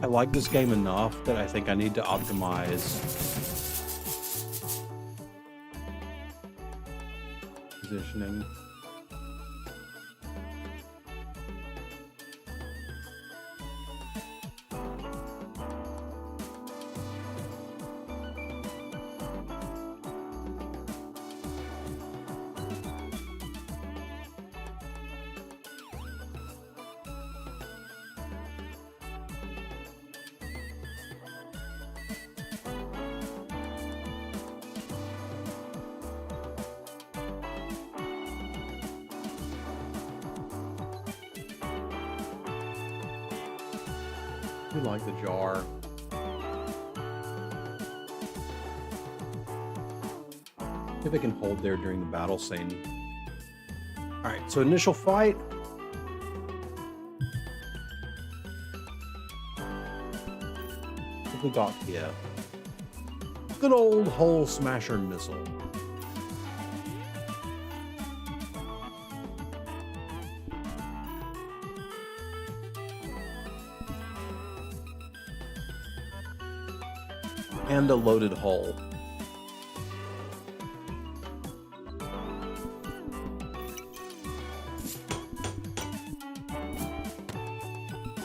I like this game enough that I think I need to optimize positioning. I do like the jar. See if it can hold there during the battle scene. All right, so initial fight. What have we got here? Good old hull smasher missile. And a loaded hull.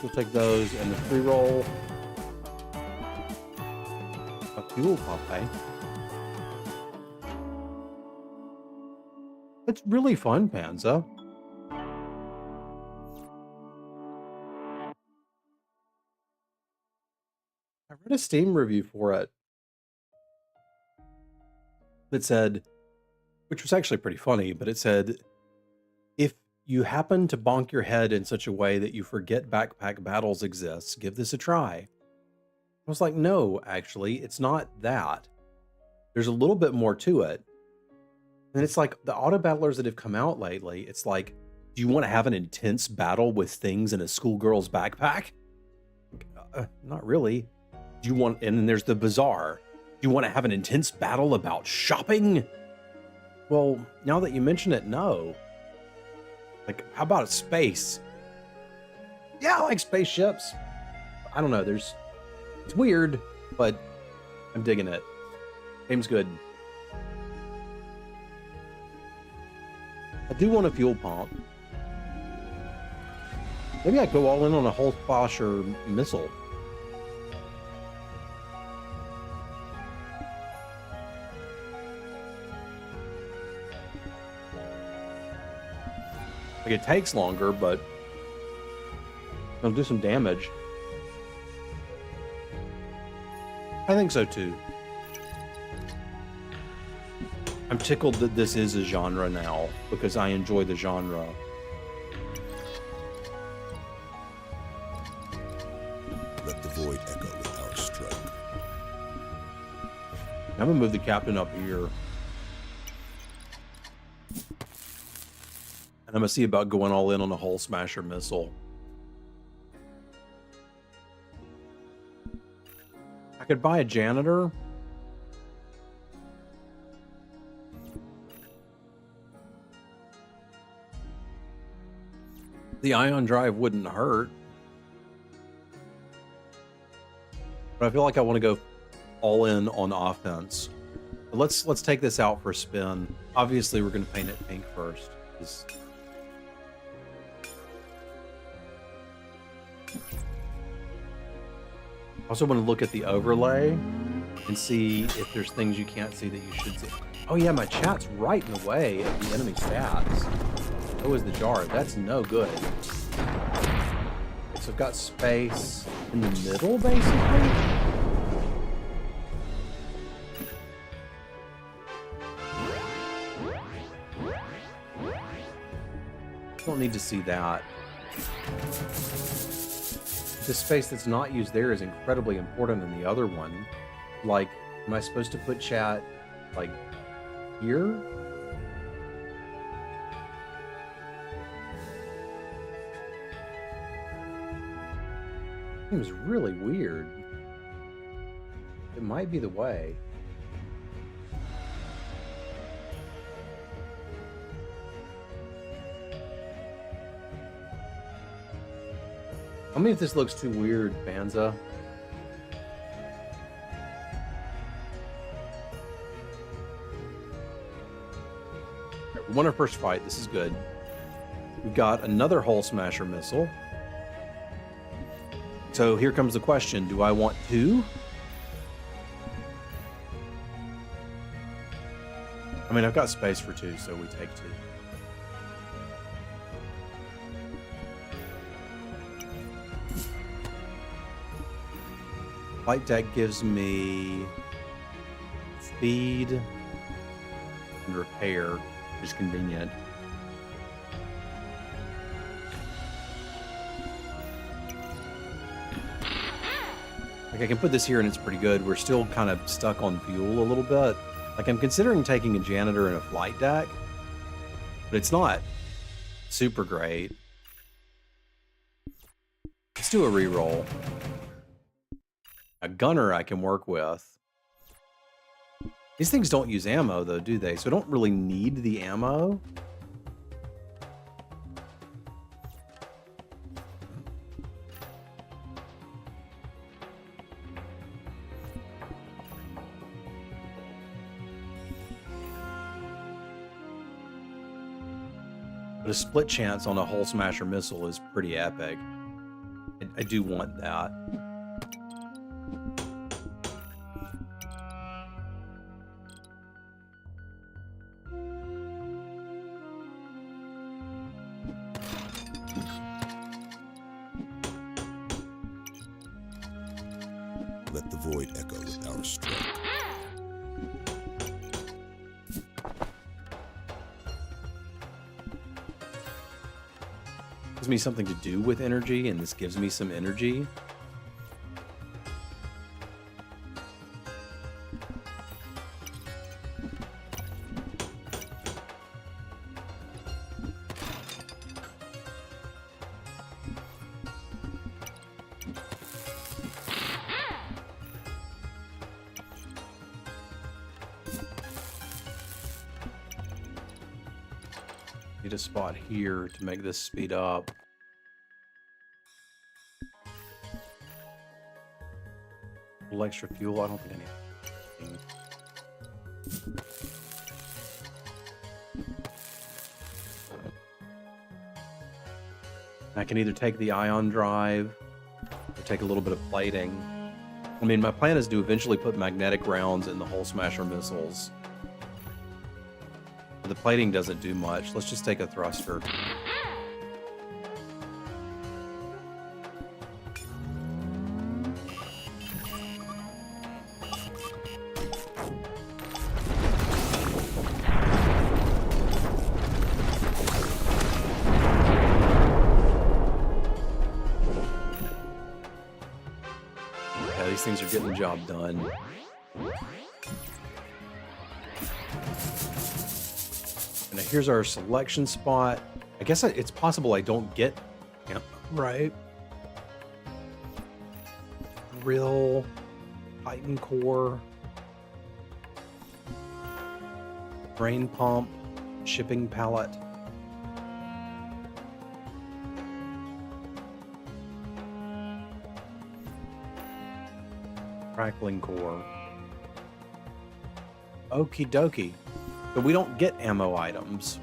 We'll take those and the free roll. A fuel pump, eh? It's really fun, Panza. I read a Steam review for it that said, which was actually pretty funny, but it said, if you happen to bonk your head in such a way that you forget backpack battles exist, give this a try. I was like, no, actually, it's not that. There's a little bit more to it. And it's like the auto battlers that have come out lately, it's like, do you want to have an intense battle with things in a schoolgirl's backpack? Not really. Do you want, and then there's the bazaar. Do you want to have an intense battle about shopping? Well, now that you mention it, no. Like, how about space? Yeah, I like spaceships. I don't know, it's weird, but I'm digging it. Game's good. I do want a fuel pump. Maybe I go all in on a hull smasher missile. Like, it takes longer, but it'll do some damage. I think so too. I'm tickled that this is a genre now because I enjoy the genre. Let the void echo with our stroke. I'm gonna move the captain up here. And I'm gonna see about going all in on a hull smasher missile. I could buy a janitor. The ion drive wouldn't hurt. But I feel like I want to go all in on offense. But let's take this out for a spin. Obviously, we're going to paint it pink first. I also want to look at the overlay and see if there's things you can't see that you should see. Oh yeah, my chat's right in the way of the enemy stats. So is the jar. That's no good. So I've got space in the middle, basically. Don't need to see that. The space that's not used there is incredibly important in the other one. Like, am I supposed to put chat, like, here? Seems really weird. It might be the way. Tell me if this looks too weird, Banza. We won our first fight. This is good. We've got another Hull Smasher missile. So here comes the question. Do I want two? I mean, I've got space for two, so we take two. Flight deck gives me speed and repair, which is convenient. Like, I can put this here and it's pretty good. We're still kind of stuck on fuel a little bit. Like, I'm considering taking a janitor and a flight deck, but it's not super great. Let's do a reroll. A gunner I can work with. These things don't use ammo, though, do they? So I don't really need the ammo. But a split chance on a Hull Smasher missile is pretty epic. I do want that. Let the void echo with our strike. Gives me something to do with energy, and this gives me some energy. Need a spot here to make this speed up. A little extra fuel. I don't think I need. I can either take the ion drive or take a little bit of plating. I mean, my plan is to eventually put magnetic rounds in the Hull Smasher missiles. The plating doesn't do much. Let's just take a thruster. Yeah, these things are getting the job done. Now here's our selection spot. I guess it's possible I don't get right. Drill, Titan core, drain pump, shipping pallet. Crackling core. Okie dokie. But we don't get ammo items.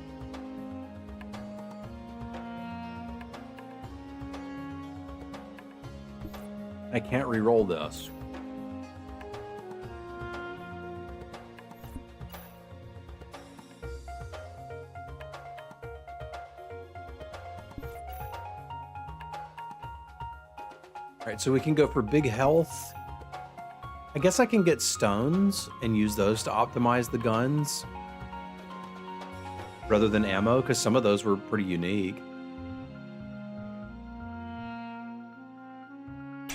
I can't re-roll this. All right, so we can go for big health. I guess I can get stones and use those to optimize the guns rather than ammo, because some of those were pretty unique.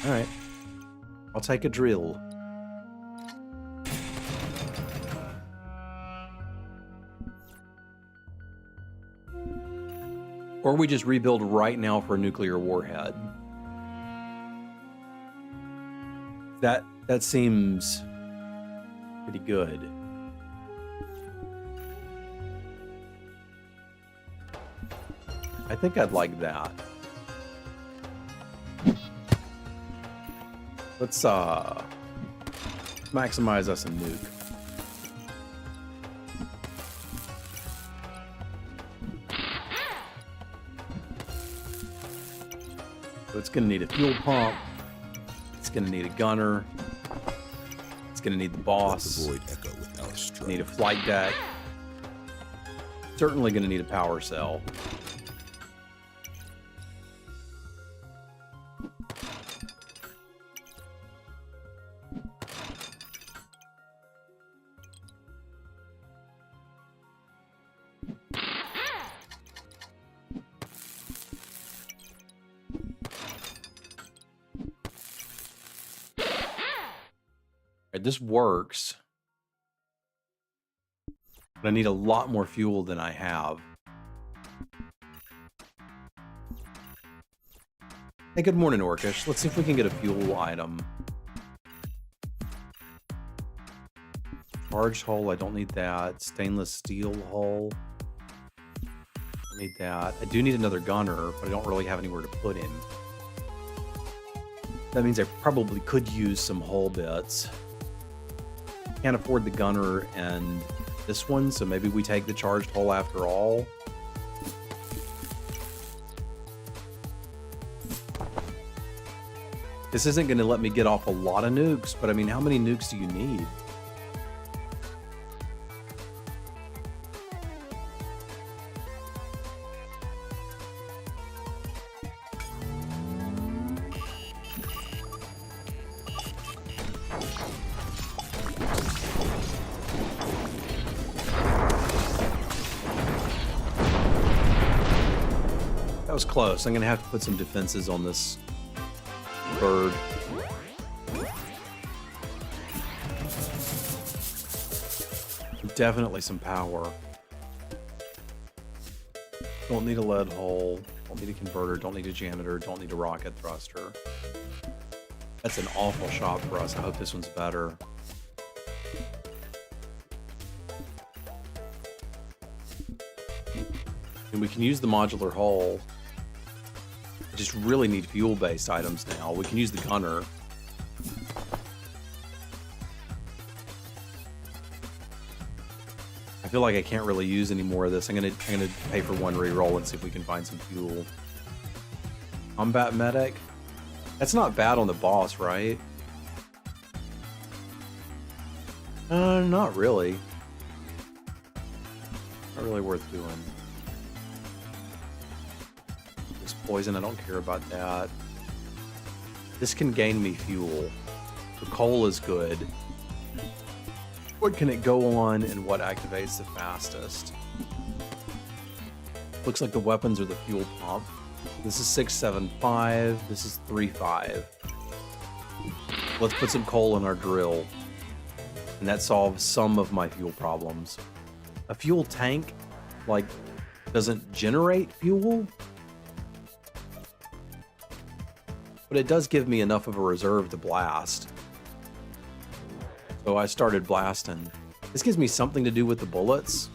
All right, I'll take a drill. Or we just rebuild right now for a nuclear warhead. That seems pretty good. I think I'd like that. Let's maximize us a nuke. So it's gonna need a fuel pump. It's gonna need a gunner. It's gonna need the boss. Let the void echo with our strike. Need a flight deck. Certainly gonna need a power cell. This works. But I need a lot more fuel than I have. Hey, good morning, Orcish. Let's see if we can get a fuel item. Charged hull, I don't need that. Stainless steel hull. I need that. I do need another gunner, but I don't really have anywhere to put him. That means I probably could use some hull bits. Can't afford the gunner and this one, so maybe we take the charged hull after all. This isn't going to let me get off a lot of nukes, but I mean, how many nukes do you need? That was close. I'm going to have to put some defenses on this bird. Definitely some power. Don't need a lead hull. Don't need a converter. Don't need a janitor. Don't need a rocket thruster. That's an awful shot for us. I hope this one's better. And we can use the modular hull. I just really need fuel-based items now. We can use the gunner. I feel like I can't really use any more of this. I'm gonna pay for one reroll and see if we can find some fuel. Combat medic. That's not bad on the boss, right? Not really. Not really worth doing. This poison, I don't care about that. This can gain me fuel. The coal is good. What can it go on and what activates the fastest? Looks like the weapons are the fuel pump. This is 675. This is 35. Let's put some coal in our drill. And that solves some of my fuel problems. A fuel tank, like, doesn't generate fuel. But it does give me enough of a reserve to blast. So I started blasting. This gives me something to do with the bullets.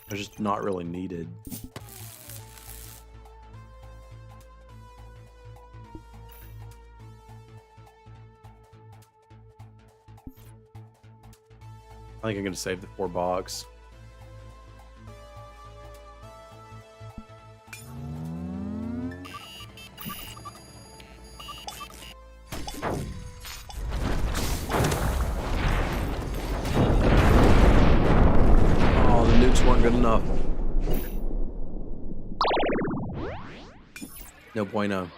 They're just not really needed. I think I'm going to save the 4 box. Oh, the nukes weren't good enough. No bueno.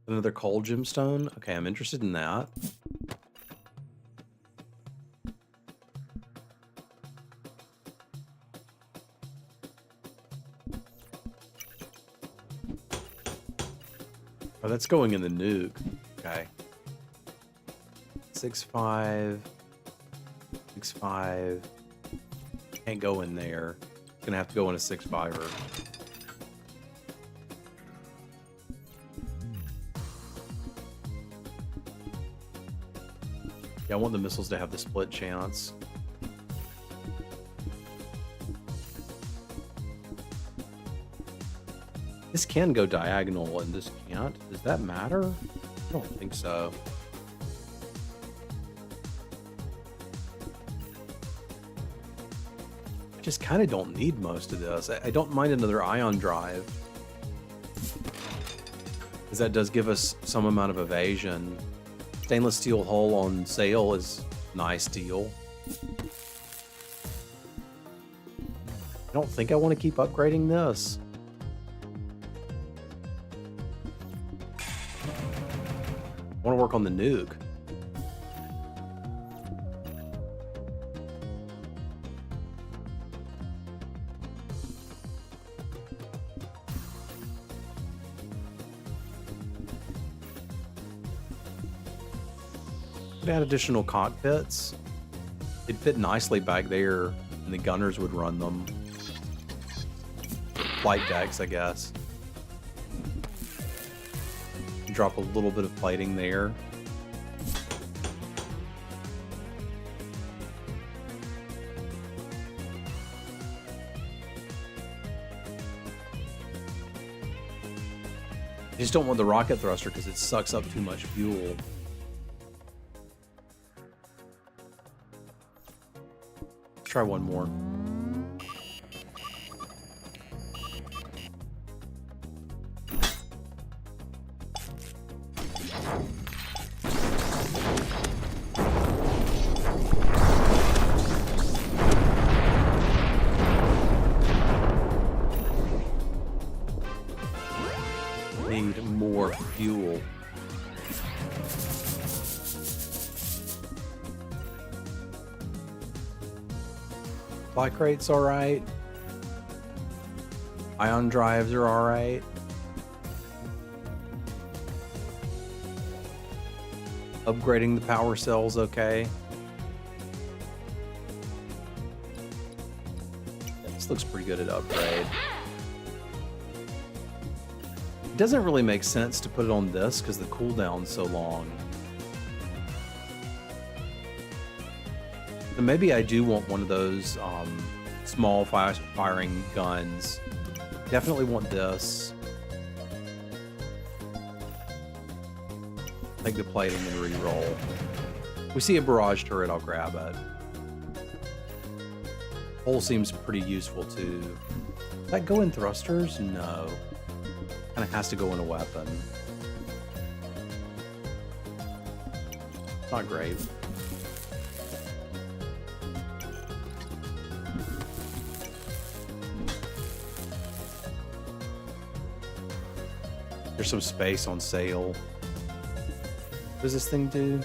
Another coal gemstone? Okay, I'm interested in that. Oh, that's going in the nuke. Okay. 6.5. 6.5. Can't go in there. Gonna have to go in a 6.5er. Yeah, I want the missiles to have the split chance. This can go diagonal and this can't. Does that matter? I don't think so. I just kind of don't need most of this. I don't mind another ion drive, because that does give us some amount of evasion. Stainless steel hull on sale is a nice deal. I don't think I want to keep upgrading this. I want to work on the nuke. Could add additional cockpits. It'd fit nicely back there, and the gunners would run them. Flight decks, I guess. Drop a little bit of plating there. I just don't want the rocket thruster because it sucks up too much fuel. Let's try one more. Need more fuel. Fly crate's alright. Ion drives are alright. Upgrading the power cells okay. This looks pretty good at upgrade. It doesn't really make sense to put it on this because the cooldown's so long. And maybe I do want one of those small firing guns. Definitely want this. Take the plating and re-roll. We see a barrage turret, I'll grab it. Hole seems pretty useful too. Does that go in thrusters? No. Kind of has to go in a weapon. Not great. There's some space on sale. What does this thing do?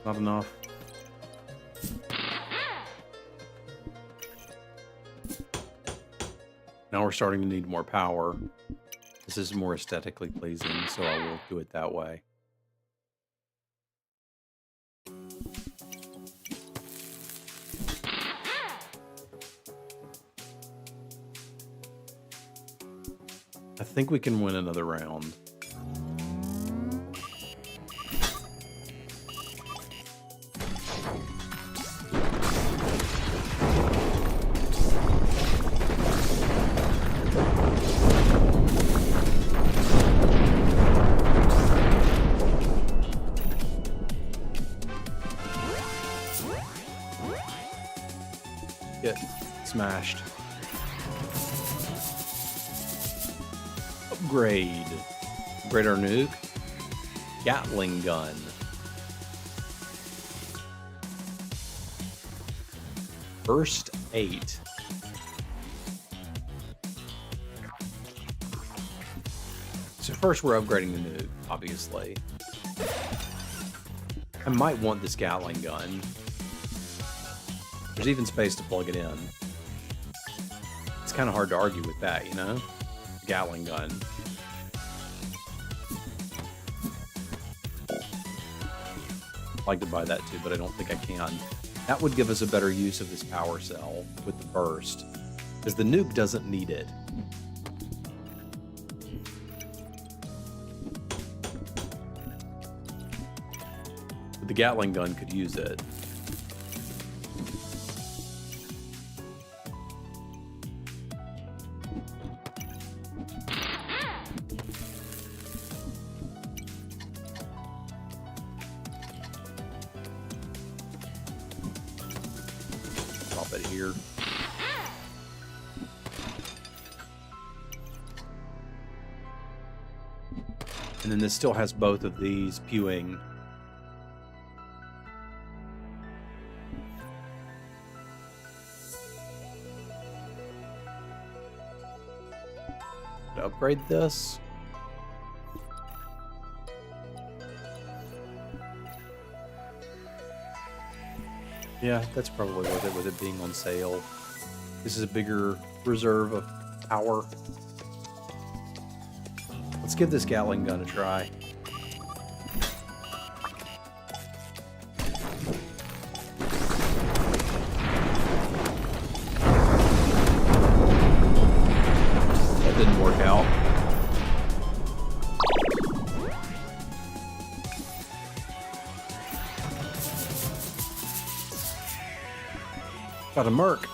Not enough. Now we're starting to need more power. This is more aesthetically pleasing, so I will do it that way. I think we can win another round. Get smashed. Upgrade. Upgrade our nuke. Gatling gun. First 8. So first we're upgrading the nuke, obviously. I might want this Gatling gun. There's even space to plug it in. It's kind of hard to argue with that, you know? Gatling gun. I'd like to buy that too, but I don't think I can. That would give us a better use of this power cell with the burst, because the nuke doesn't need it. But the Gatling gun could use it. Drop it here. And then this still has both of these pewing. To upgrade this. Yeah, that's probably worth it with it being on sale. This is a bigger reserve of power. Let's give this Gatling gun a try. That didn't work out. Got a Merc.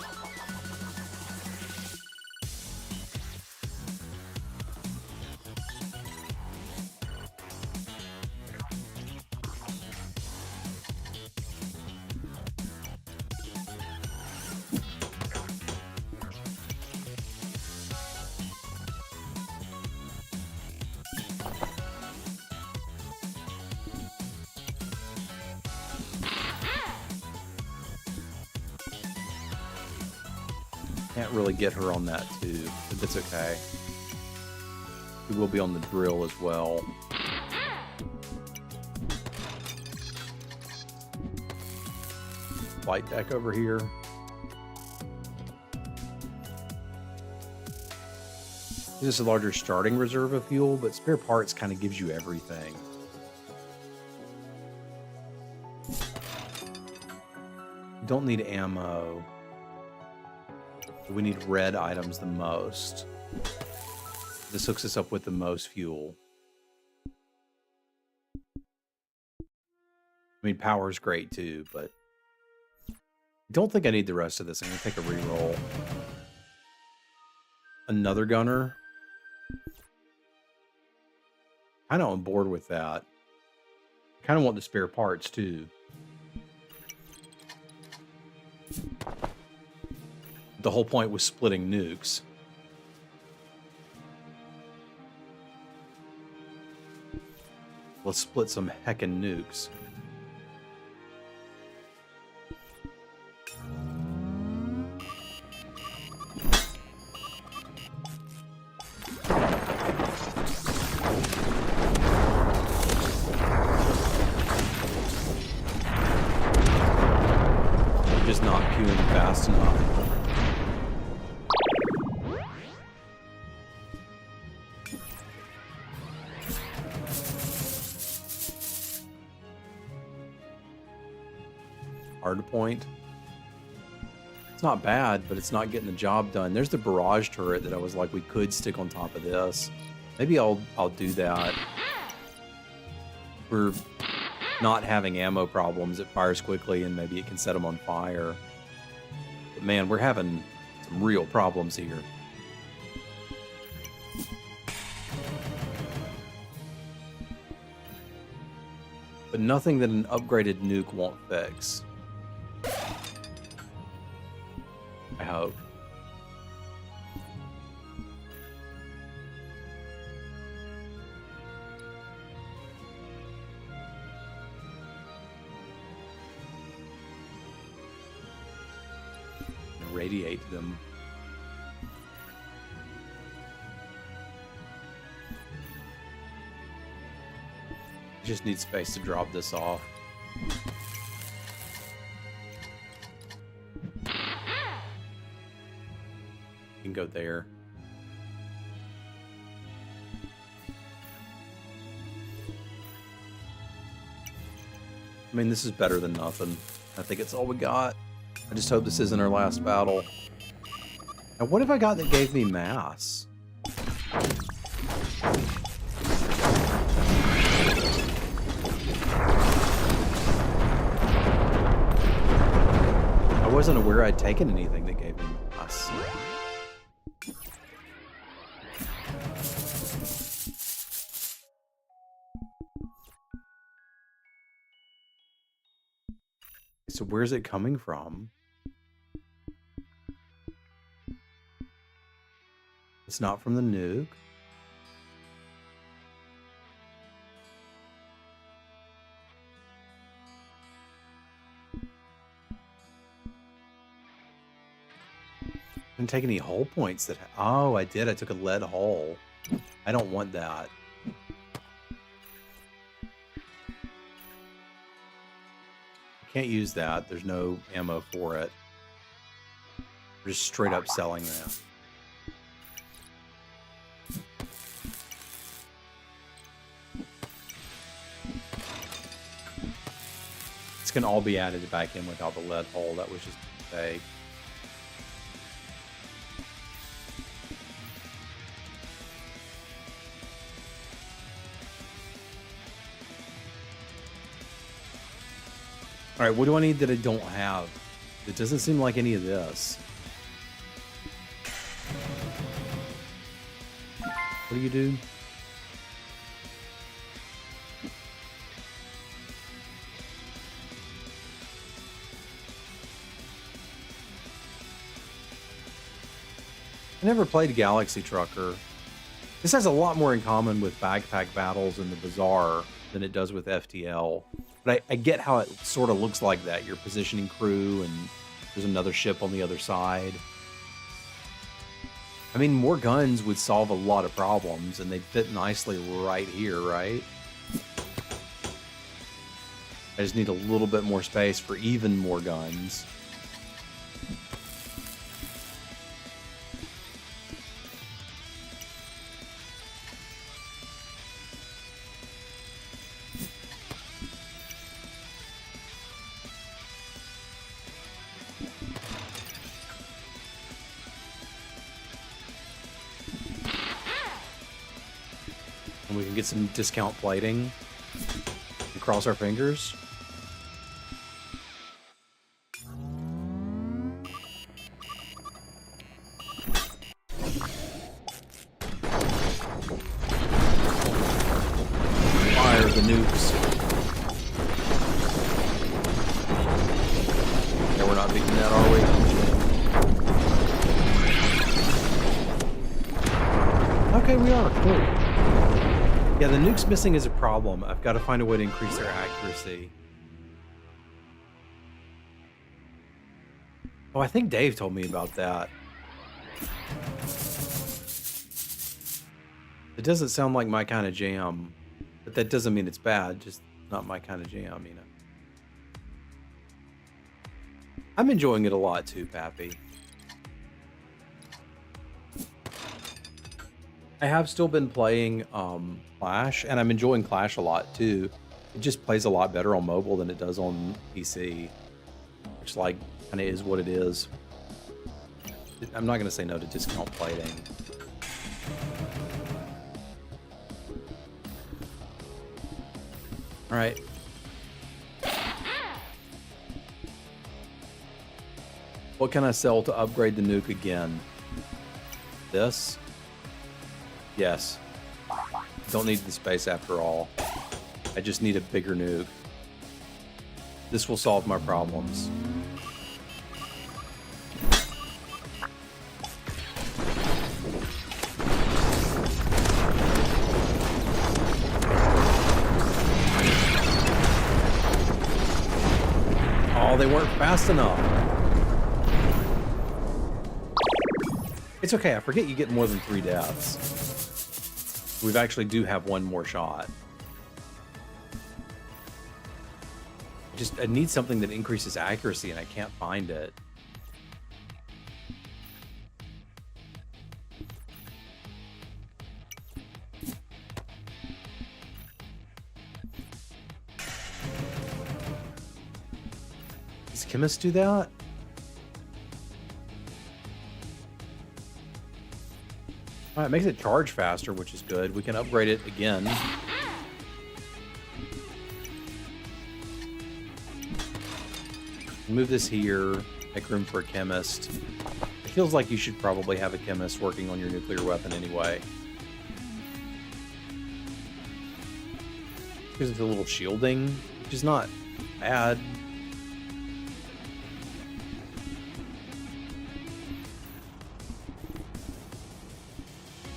Can't really get her on that too, but that's okay. She will be on the drill as well. Flight deck over here. This is a larger starting reserve of fuel, but spare parts kind of gives you everything. You don't need ammo. We need red items the most. This hooks us up with the most fuel. I mean, power's great too, but I don't think I need the rest of this. I'm gonna take a reroll. Another gunner. Kind of on board with that. Kind of want the spare parts too. The whole point was splitting nukes. Let's split some heckin' nukes. Just not queuing fast enough. Hard point. It's not bad, but it's not getting the job done. There's the barrage turret that I was like, we could stick on top of this. Maybe I'll do that. We're not having ammo problems. It fires quickly, and maybe it can set them on fire. But man, we're having some real problems here. But nothing that an upgraded nuke won't fix. I hope. Irradiate them. Just need space to drop this off. You can go there. I mean, this is better than nothing. I think it's all we got. I just hope this isn't our last battle. Now, what have I got that gave me mass? wasn't aware I'd taken anything that gave me mass. So where's it coming from? It's not from the nuke. Didn't take any hull points that... Oh, I did. I took a lead hull. I don't want that. Can't use that. There's no ammo for it. We're just straight up selling that. This can all be added back in without the lead hull. That was just a mistake. All right, what do I need that I don't have? It doesn't seem like any of this. What do you do? I never played Galaxy Trucker. This has a lot more in common with Backpack Battles in the Bazaar than it does with FTL. But I get how it sort of looks like that. You're positioning crew and there's another ship on the other side. I mean, more guns would solve a lot of problems and they'd fit nicely right here, right? I just need a little bit more space for even more guns. And we can get some discount plating and cross our fingers. Fire the nukes. Yeah, we're not beating that, are we? Okay, we are. Cool. Yeah, the nukes missing is a problem. I've got to find a way to increase their accuracy. Oh, I think Dave told me about that. It doesn't sound like my kind of jam, but that doesn't mean it's bad, just not my kind of jam, you know. I'm enjoying it a lot too, Pappy. I have still been playing Clash, and I'm enjoying Clash a lot too. It just plays a lot better on mobile than it does on PC, which like kind of is what it is. I'm not going to say no to discount plating. All right. What can I sell to upgrade the nuke again? This? Yes. Don't need the space after all. I just need a bigger nuke. This will solve my problems. Oh, they weren't fast enough. It's okay, I forget you get more than 3 deaths. We actually do have one more shot. I need something that increases accuracy and I can't find it. Does Chemist do that? All right, it makes it charge faster, which is good. We can upgrade it again. Move this here. Make room for a chemist. It feels like you should probably have a chemist working on your nuclear weapon anyway. Here's a little shielding, which is not bad.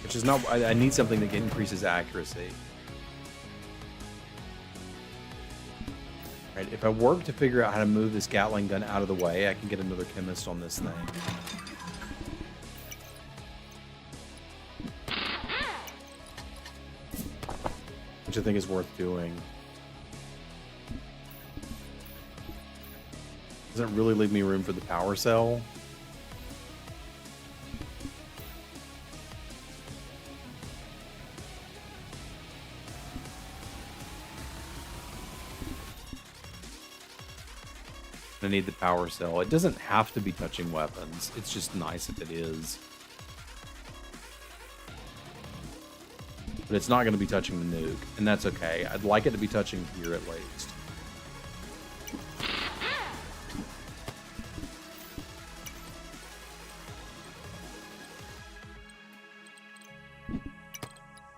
Which is not... I need something that increases accuracy. Right, if I work to figure out how to move this Gatling gun out of the way, I can get another chemist on this thing. Which I think is worth doing. Doesn't really leave me room for the power cell. I need the power cell. It doesn't have to be touching weapons. It's just nice if it is. But it's not going to be touching the nuke, and that's okay. I'd like it to be touching here at least.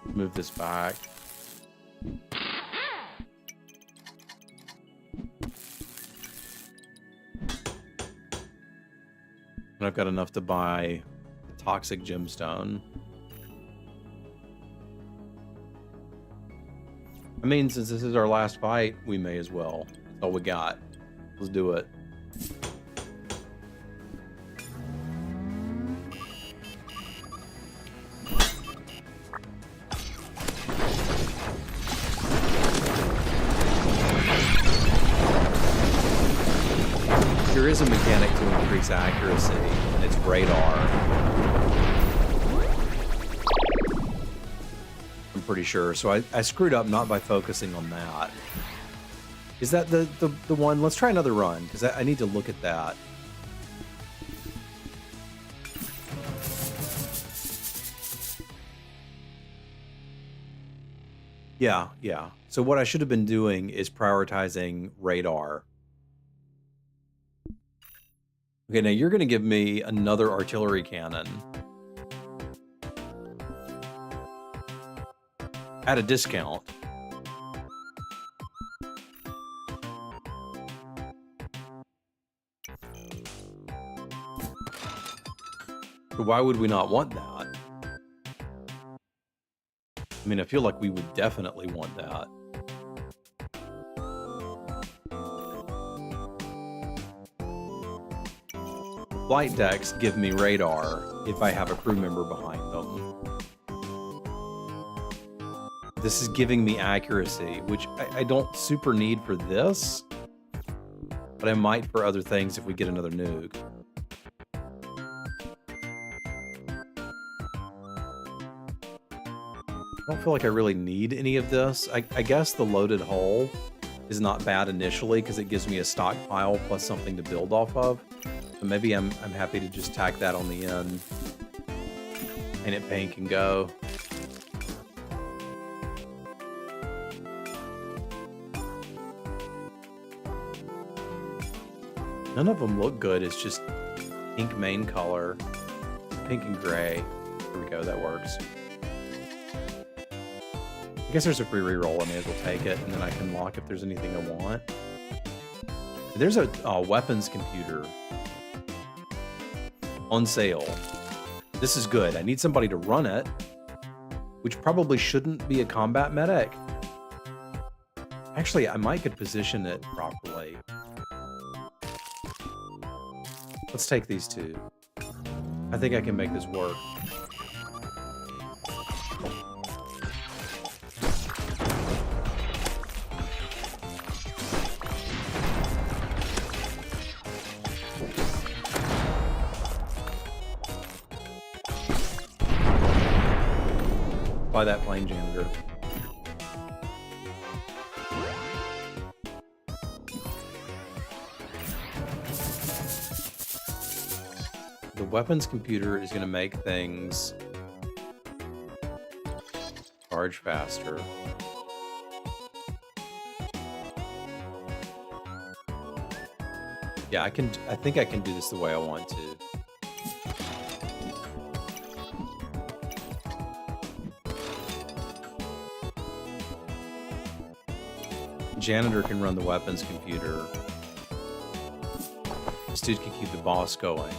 Move this back. And I've got enough to buy a toxic gemstone. I mean, since this is our last fight, we may as well. That's all we got. Let's do it. There is a mechanic to increase accuracy, and it's radar. I'm pretty sure. So I screwed up not by focusing on that. Is that the one? Let's try another run, because I need to look at that. Yeah. So what I should have been doing is prioritizing radar. Okay, now you're going to give me another artillery cannon. At a discount. But why would we not want that? I mean, I feel like we would definitely want that. Flight decks give me radar if I have a crew member behind them. This is giving me accuracy, which I don't super need for this, but I might for other things if we get another nuke. I don't feel like I really need any of this. I guess the loaded hull is not bad initially because it gives me a stockpile plus something to build off of. So maybe I'm happy to just tack that on the end. Paint it pink and go. None of them look good. It's just pink main color. Pink and gray. There we go, that works. I guess there's a free reroll. I may as well take it, and then I can lock if there's anything I want. There's a weapons computer on sale. This is good. I need somebody to run it, which probably shouldn't be a combat medic. Actually, I might could position it properly. Let's take these two. I think I can make this work. By that plane janitor. The weapons computer is going to make things charge faster. Yeah, I think I can do this the way I want to. Janitor can run the weapons computer. This dude can keep the boss going.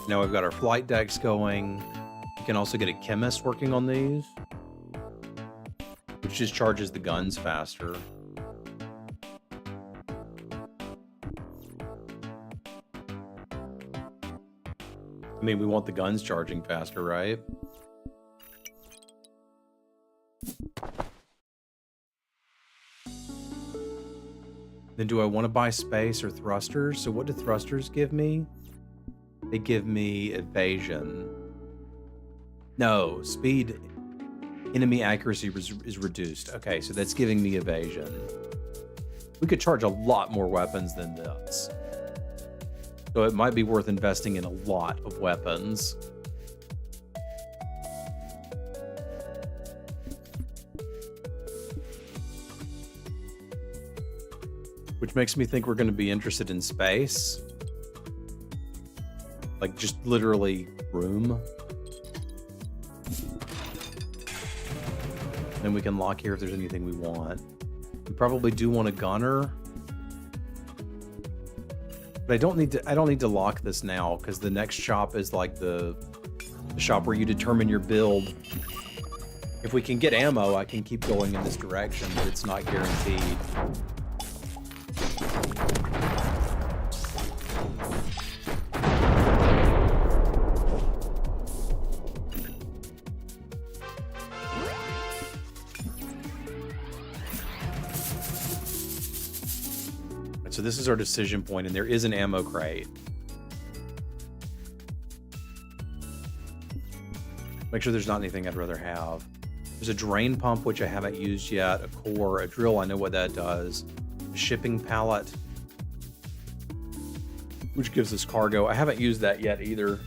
Now we've got our flight decks going. You can also get a chemist working on these, which just charges the guns faster. I mean, we want the guns charging faster, right? Then do I want to buy space or thrusters? So what do thrusters give me? They give me evasion. No, speed, enemy accuracy is reduced. Okay, so that's giving me evasion. We could charge a lot more weapons than this. So it might be worth investing in a lot of weapons. Which makes me think we're going to be interested in space. Like, just literally room. Then we can lock here if there's anything we want. We probably do want a gunner. But I don't need to lock this now, because the next shop is like the shop where you determine your build. If we can get ammo, I can keep going in this direction, but it's not guaranteed. So this is our decision point, and there is an ammo crate. Make sure there's not anything I'd rather have. There's a drain pump, which I haven't used yet, a core, a drill, I know what that does, a shipping pallet, which gives us cargo. I haven't used that yet either.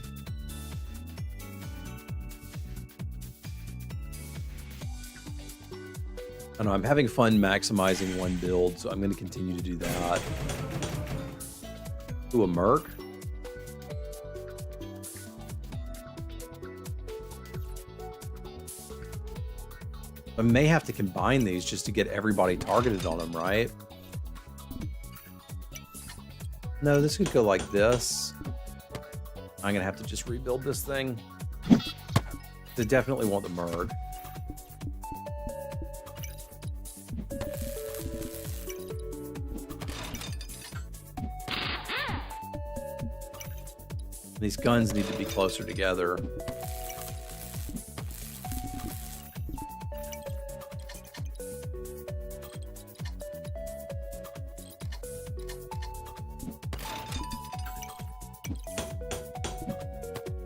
I know, I'm having fun maximizing one build, so I'm going to continue to do that. Ooh, a Merc. I may have to combine these just to get everybody targeted on them, right? No, this could go like this. I'm going to have to just rebuild this thing. I definitely want the Merc. These guns need to be closer together.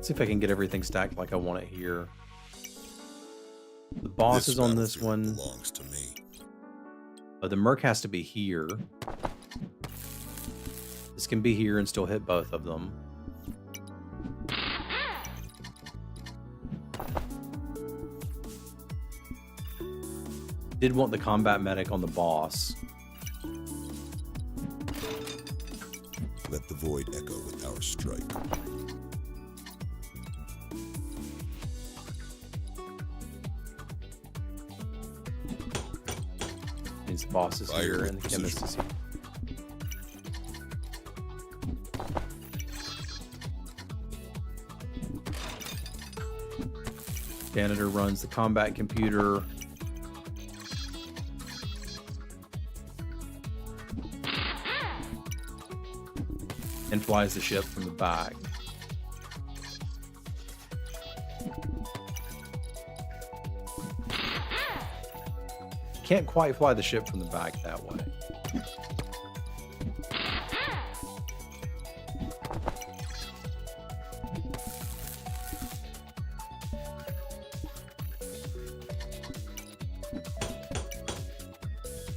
See if I can get everything stacked like I want it here. The boss is on this one. Belongs to me. Oh, the Merc has to be here. This can be here and still hit both of them. Did want the combat medic on the boss. Let the void echo with our strike. Means the boss is here and the chemist is here. Janitor runs the combat computer. And flies the ship from the back. Can't quite fly the ship from the back that way.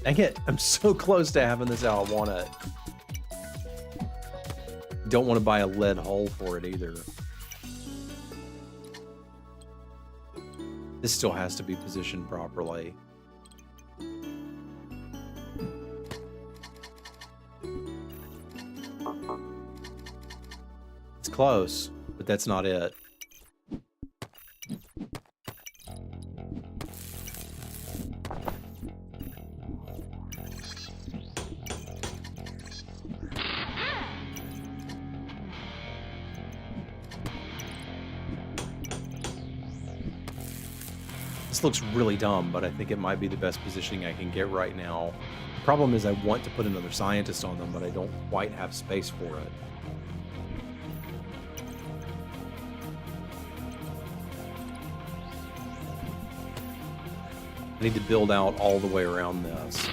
Dang it, I'm so close to having this how I want it. Don't want to buy a lead hull for it either. This still has to be positioned properly. It's close, but that's not it. This looks really dumb, but I think it might be the best positioning I can get right now. The problem is I want to put another scientist on them, but I don't quite have space for it. I need to build out all the way around this.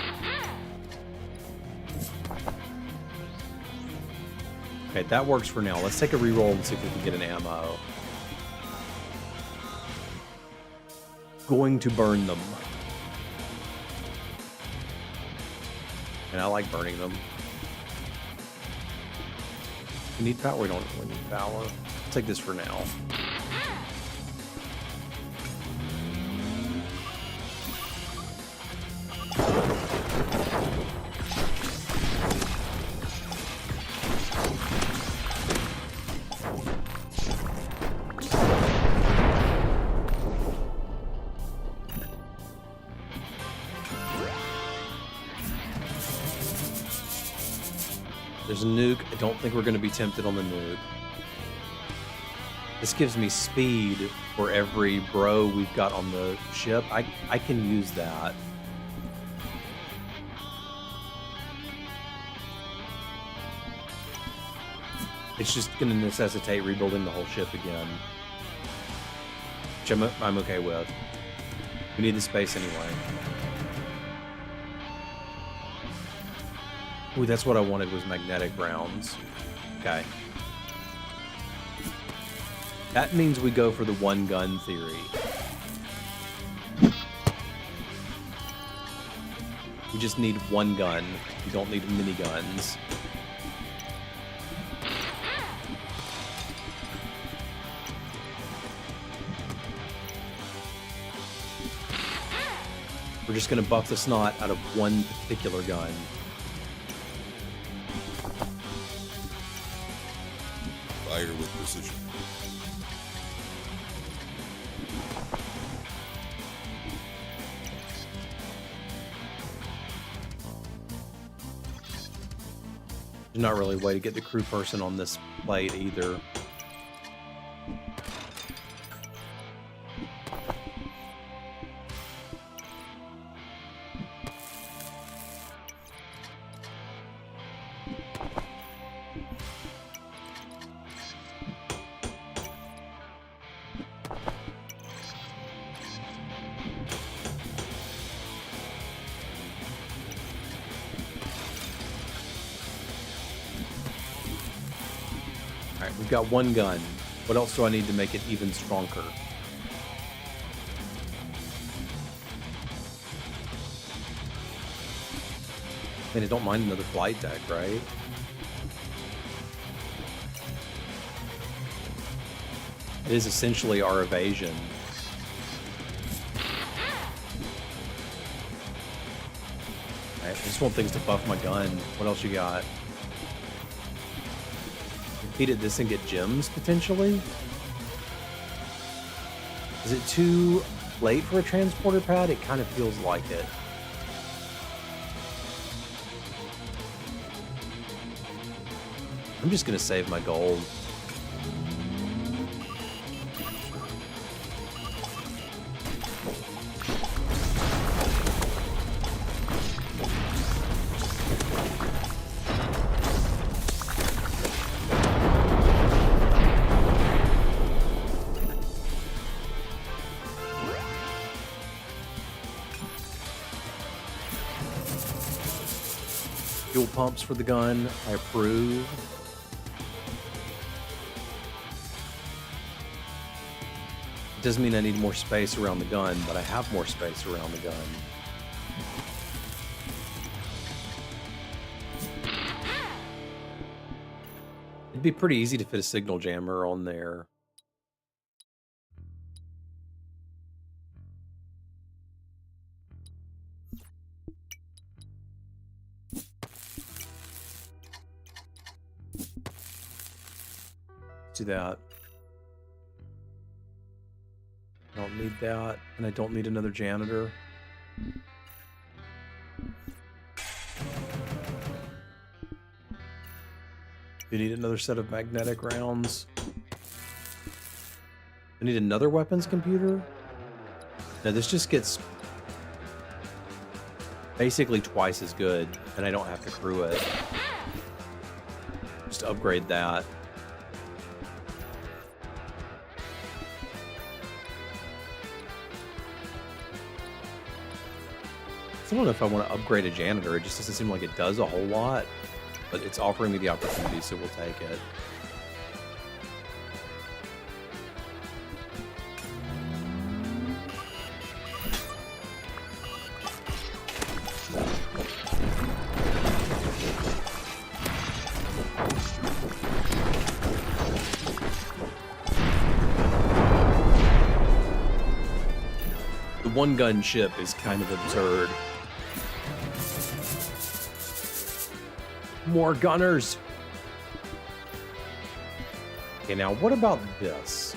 Okay, that works for now. Let's take a reroll and see if we can get an ammo. Going to burn them. And I like burning them. We need power. We don't really need power. I'll take this for now. There's a nuke. I don't think we're going to be tempted on the nuke. This gives me speed for every bro we've got on the ship. I can use that. It's just going to necessitate rebuilding the whole ship again. Which I'm okay with. We need the space anyway. Ooh, that's what I wanted, was magnetic rounds. Okay. That means we go for the one gun theory. We just need one gun. We don't need mini guns. We're just going to buff the snot out of one particular gun. Fire with precision. There's not really a way to get the crew person on this plate either. Alright, we've got one gun. What else do I need to make it even stronger? I mean, I don't mind another flight deck, right? It is essentially our evasion. Alright, I just want things to buff my gun. What else you got? Repeat at this and get gems, potentially? Is it too late for a transporter pad? It kind of feels like it. I'm just gonna save my gold. Fuel pumps for the gun, I approve. It doesn't mean I need more space around the gun, but I have more space around the gun. It'd be pretty easy to fit a signal jammer on there. Let's do that. I don't need that, and I don't need another janitor. You need another set of magnetic rounds. I need another weapons computer? No, this just gets basically twice as good, and I don't have to crew it. Just upgrade that. I don't know if I want to upgrade a janitor. It just doesn't seem like it does a whole lot, but it's offering me the opportunity, so we'll take it. The one-gun ship is kind of absurd. More gunners! Okay, now what about this?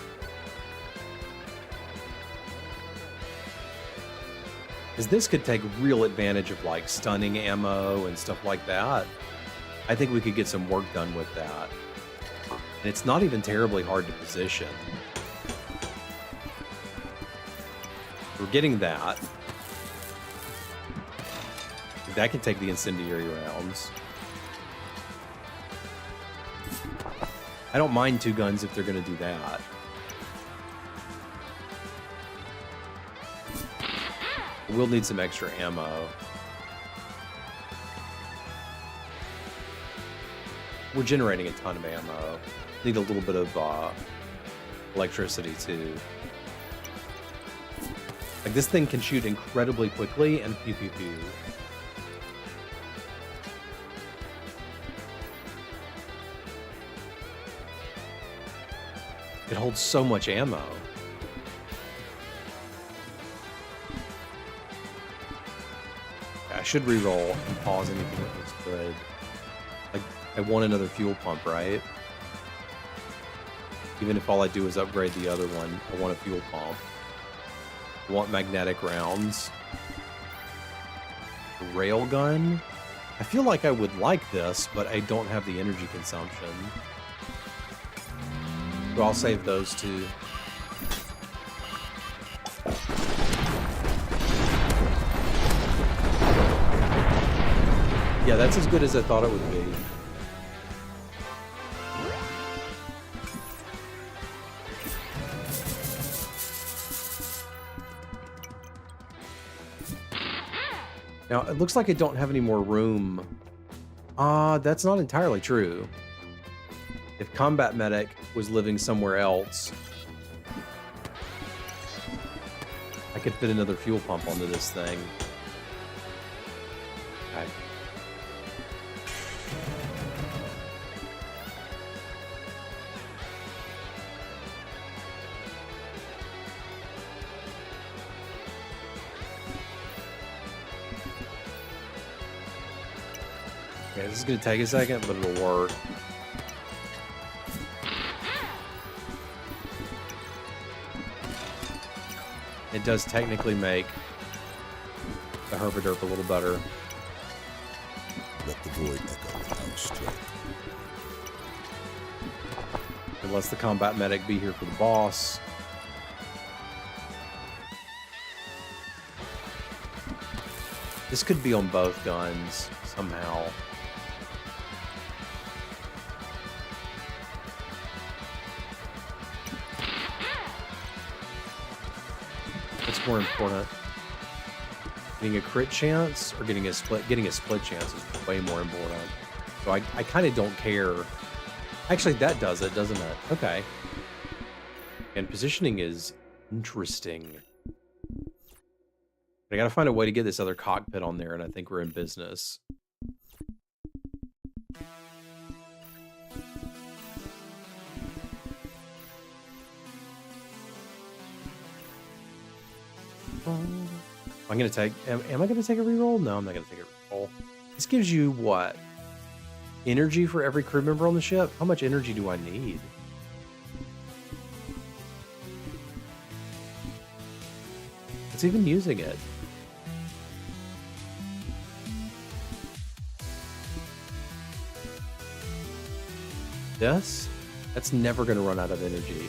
Because this could take real advantage of, like, stunning ammo and stuff like that. I think we could get some work done with that. And it's not even terribly hard to position. We're getting that. That can take the incendiary rounds. I don't mind 2 guns if they're going to do that. We'll need some extra ammo. We're generating a ton of ammo. Need a little bit of electricity too. Like, this thing can shoot incredibly quickly and pew pew pew. It holds so much ammo. I should reroll and pause anything that looks good. Like, I want another fuel pump, right? Even if all I do is upgrade the other one, I want a fuel pump. I want magnetic rounds. Railgun? I feel like I would like this, but I don't have the energy consumption. So I'll save those 2. Yeah, that's as good as I thought it would be. Now, it looks like I don't have any more room. That's not entirely true. If Combat Medic was living somewhere else, I could fit another fuel pump onto this thing. Okay. Okay, this is going to take a second, but it'll work. It does technically make the herpaderp a little better. Let the void echo with our strength. It lets the combat medic be here for the boss. This could be on both guns somehow. What's more important? Getting a crit chance or getting a split? Getting a split chance is way more important. So I kind of don't care. Actually, that does it, doesn't it? Okay. And positioning is interesting. I gotta find a way to get this other cockpit on there, and I think we're in business. I'm gonna take. Am I gonna take a reroll? No, I'm not gonna take a reroll. This gives you what? Energy for every crew member on the ship? How much energy do I need? It's even using it. This? That's never going to run out of energy.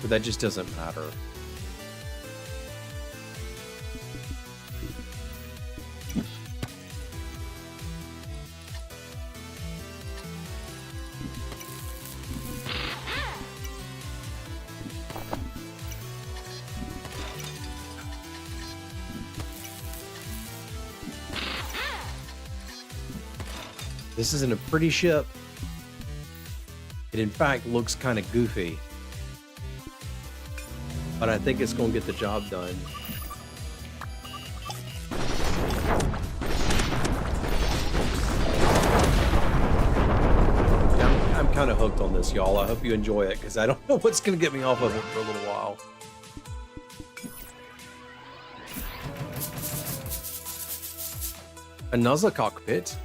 But that just doesn't matter. This isn't a pretty ship. It in fact looks kind of goofy. But I think it's going to get the job done. I'm kind of hooked on this, y'all. I hope you enjoy it, because I don't know what's going to get me off of it for a little while. Another cockpit.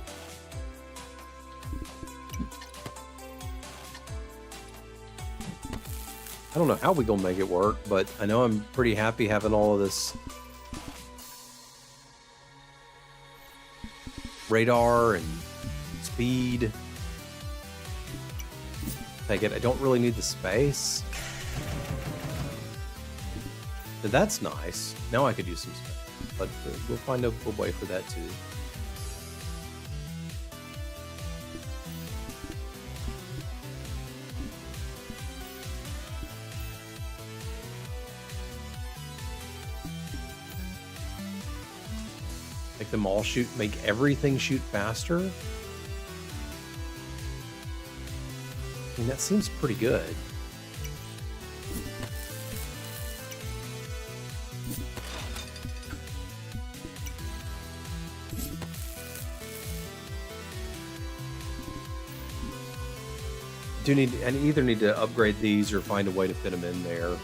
I don't know how we gonna make it work, but I know I'm pretty happy having all of this radar and speed. Take it. I don't really need the space. But that's nice. Now I could use some space, but we'll find a way for that too. Make them all shoot, make everything shoot faster. I mean, that seems pretty good. I either need to upgrade these or find a way to fit them in there.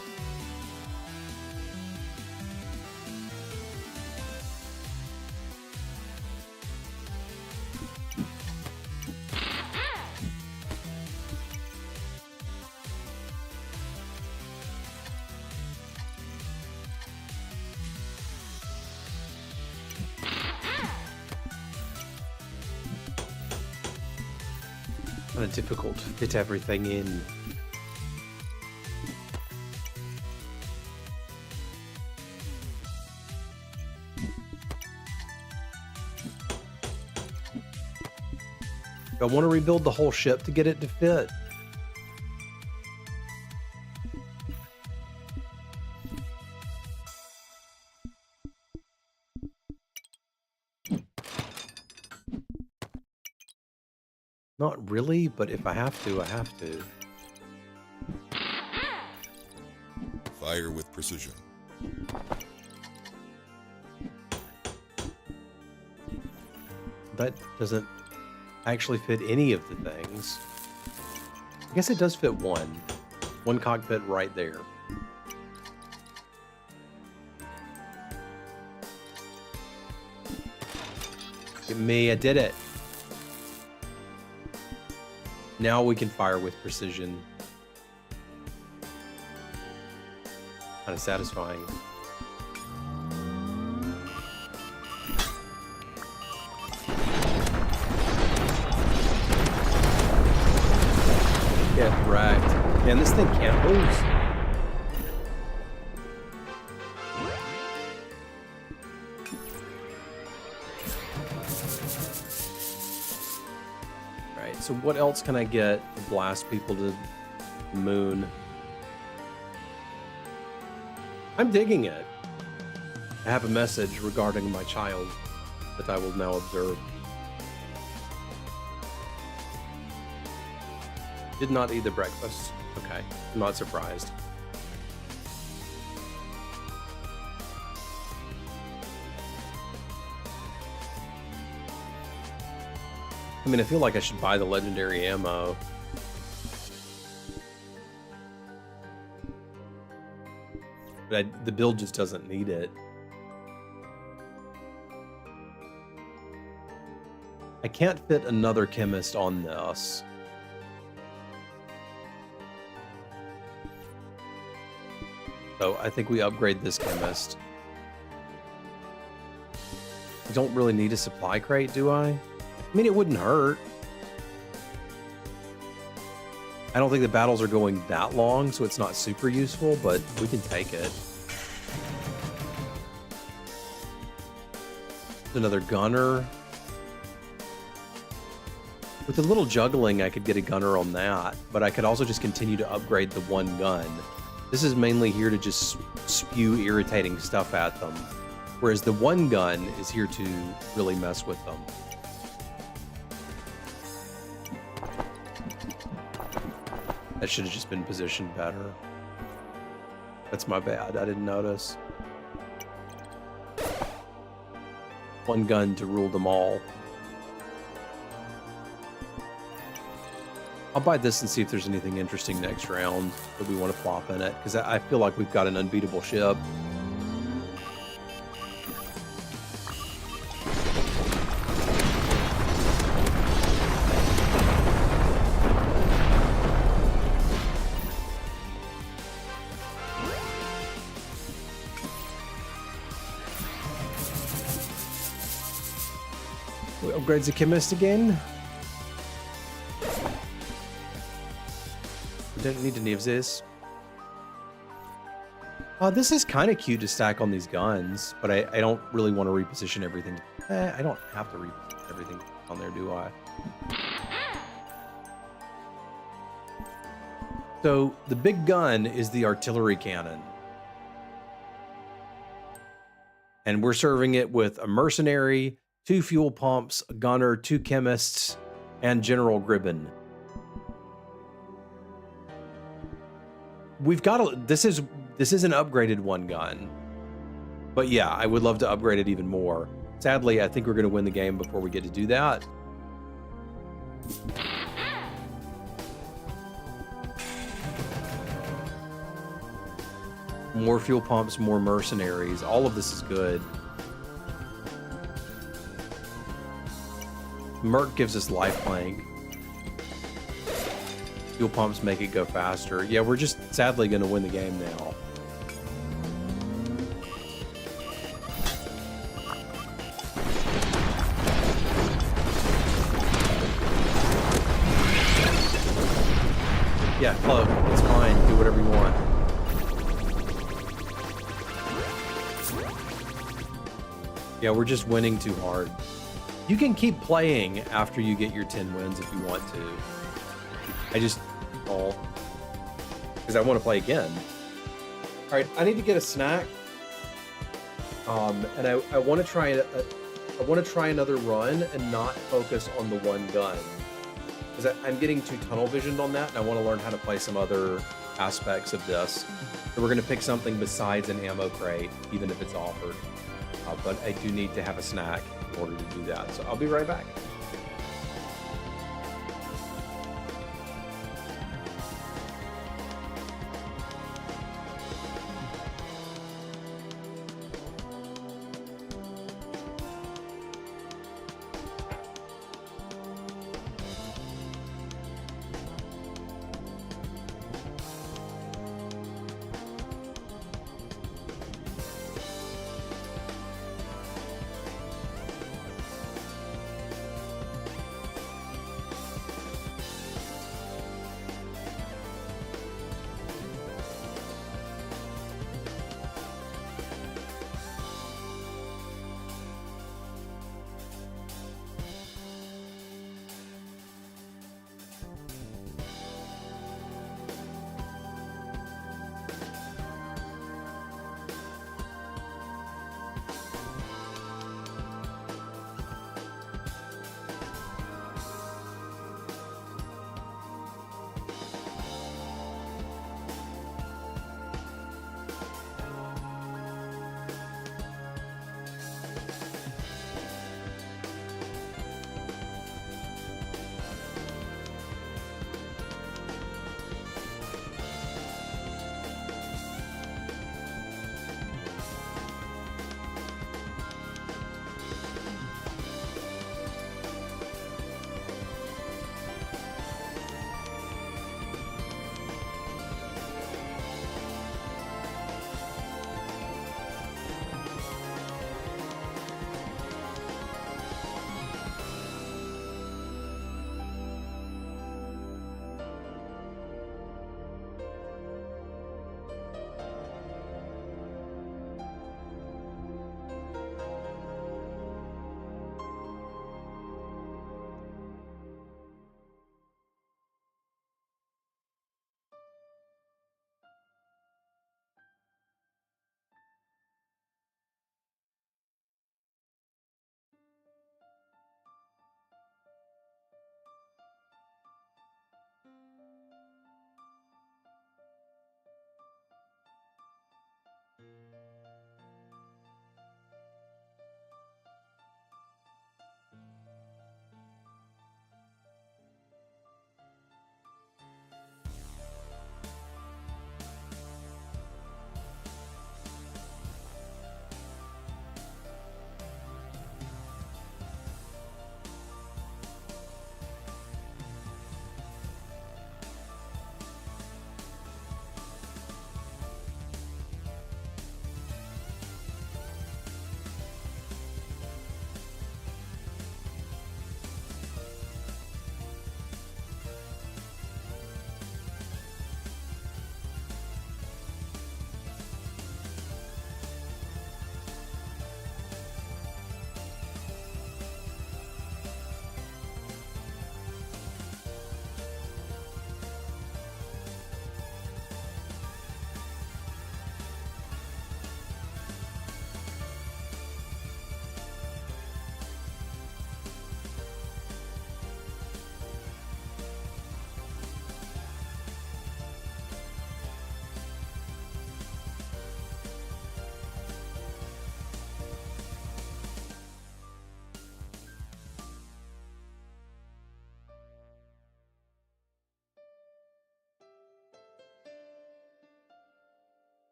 Kind of difficult to fit everything in. I want to rebuild the whole ship to get it to fit. Not really, but if I have to, I have to. Fire with precision. That doesn't actually fit any of the things. I guess it does fit one cockpit right there. Look at me, I did it. Now we can fire with precision. Kind of satisfying. Get wrecked. Man, this thing can't lose. Right, so what else can I get to blast people to the moon? I'm digging it. I have a message regarding my child that I will now observe. Did not eat the breakfast. Okay, I'm not surprised. I mean, I feel like I should buy the legendary ammo. But the build just doesn't need it. I can't fit another chemist on this. So I think we upgrade this chemist. I don't really need a supply crate, do I? I mean, it wouldn't hurt. I don't think the battles are going that long, so it's not super useful, but we can take it. Another gunner. With a little juggling, I could get a gunner on that, but I could also just continue to upgrade the one gun. This is mainly here to just spew irritating stuff at them, whereas the one gun is here to really mess with them. That should have just been positioned better. That's my bad, I didn't notice. One gun to rule them all. I'll buy this and see if there's anything interesting next round that we want to plop in it, because I feel like we've got an unbeatable ship. We upgrade the chemist again. Don't need any of this. This is kind of cute to stack on these guns, but I don't really want to reposition everything. I don't have to reposition everything on there, do I? So the big gun is the artillery cannon. And we're serving it with a mercenary, 2 fuel pumps, a gunner, 2 chemists, and General Gribben. We've got this is an upgraded one gun, but yeah, I would love to upgrade it even more. Sadly, I think we're going to win the game before we get to do that. More fuel pumps, more mercenaries. All of this is good. Merc gives us lifelink. Fuel pumps make it go faster. Yeah, we're just sadly going to win the game now. Yeah, cloak. It's fine. Do whatever you want. Yeah, we're just winning too hard. You can keep playing after you get your 10 wins if you want to. I just, because I want to play again. All right, I need to get a snack. And I want to try I want to try another run and not focus on the one gun, because I'm getting too tunnel visioned on that, and I want to learn how to play some other aspects of this. So we're going to pick something besides an ammo crate, even if it's offered. But I do need to have a snack in order to do that. So I'll be right back.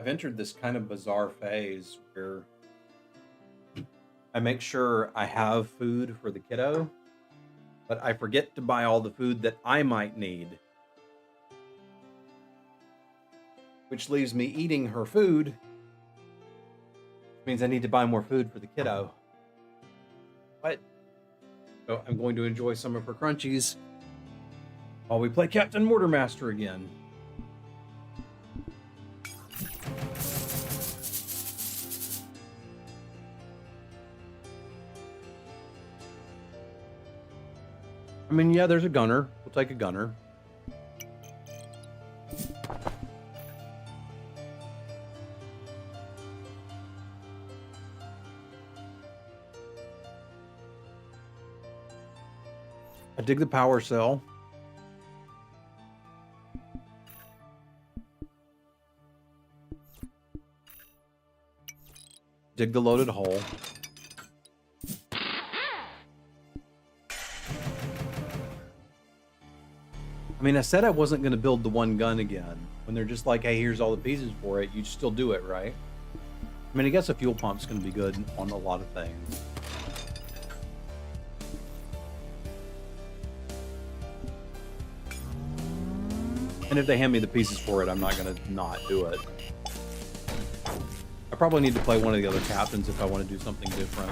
I've entered this kind of bizarre phase where I make sure I have food for the kiddo, but I forget to buy all the food that I might need, which leaves me eating her food, which means I need to buy more food for the kiddo. But so I'm going to enjoy some of her crunchies while we play Captain Mortarmaster again. I mean, yeah, there's a gunner. We'll take a gunner. I dig the power cell. Dig the loaded hole. I mean, I said I wasn't going to build the one gun again. When they're just like, hey, here's all the pieces for it, you still do it, right? I mean, I guess a fuel pump's going to be good on a lot of things. And if they hand me the pieces for it, I'm not going to not do it. I probably need to play one of the other captains if I want to do something different.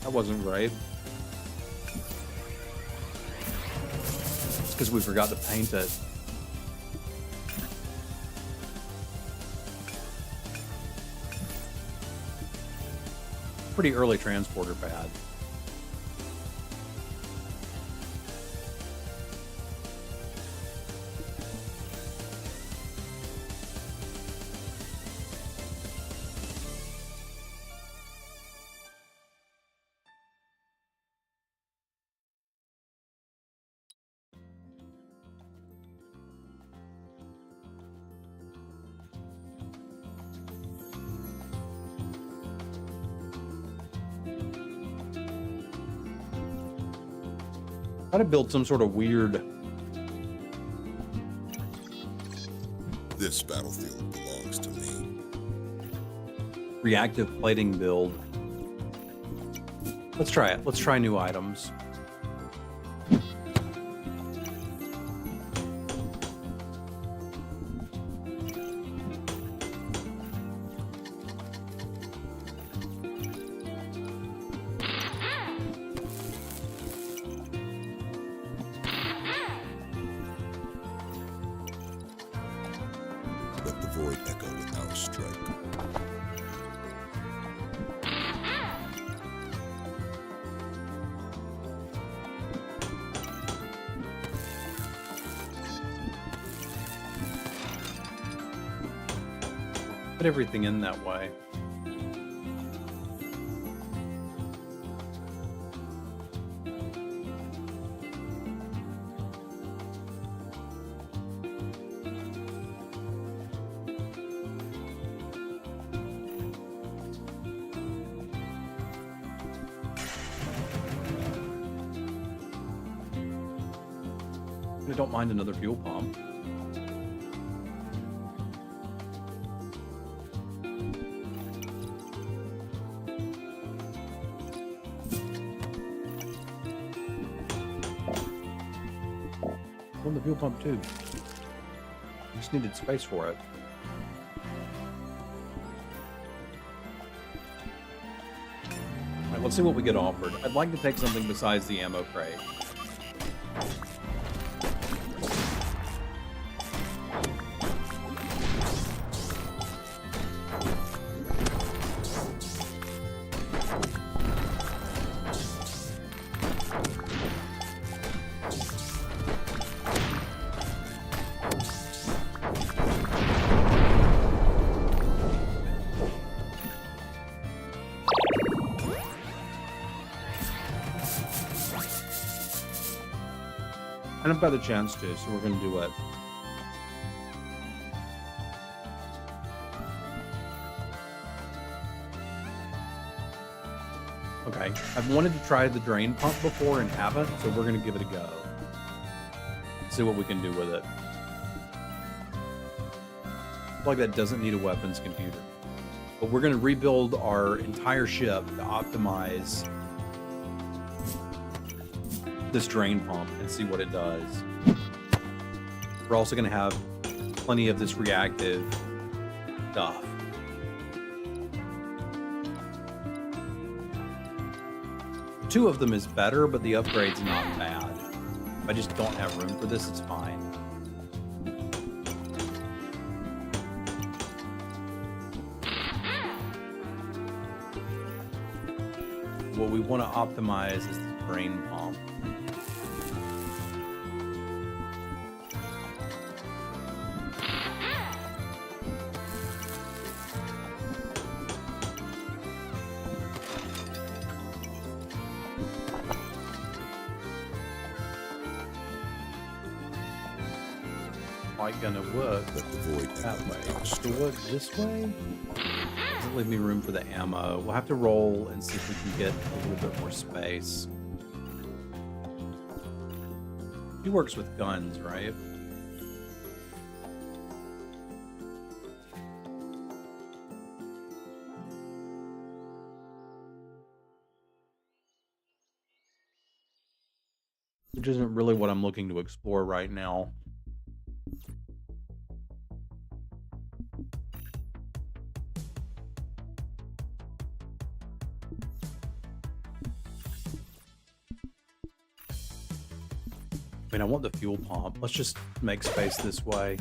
That wasn't right. It's because we forgot to paint it. Pretty early transporter pad. Try to build some sort of weird This battlefield belongs to me. reactive plating build. Let's try it. Let's try new items. Let the void echo with our strike. Put everything in that way. I don't mind another fuel pump. On the fuel pump too. Just needed space for it. All right, let's see what we get offered. I'd like to take something besides the ammo crate. And I've got the chance to, so we're going to do it. Okay, I've wanted to try the drain pump before and haven't, so we're going to give it a go. See what we can do with it. Looks like that doesn't need a weapons computer. But we're going to rebuild our entire ship to optimize this drain pump and see what it does. We're also going to have plenty of this reactive stuff. Two of them is better, but the upgrade's not bad. If I just don't have room for this, it's fine. What we want to optimize is the drain pump. Quite gonna work Let the void that echo way. with our To work strength. this way doesn't leave me room for the ammo. We'll have to roll and see if we can get a little bit more space. He works with guns, right? Which isn't really what I'm looking to explore right now. I mean, I want the fuel pump. Let's just make space this way.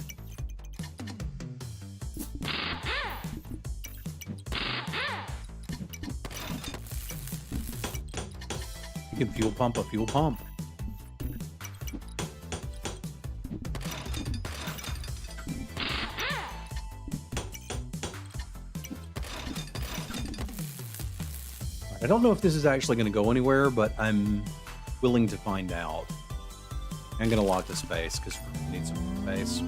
You can fuel pump a fuel pump. I don't know if this is actually going to go anywhere, but I'm willing to find out. I'm going to lock the space because we need some space.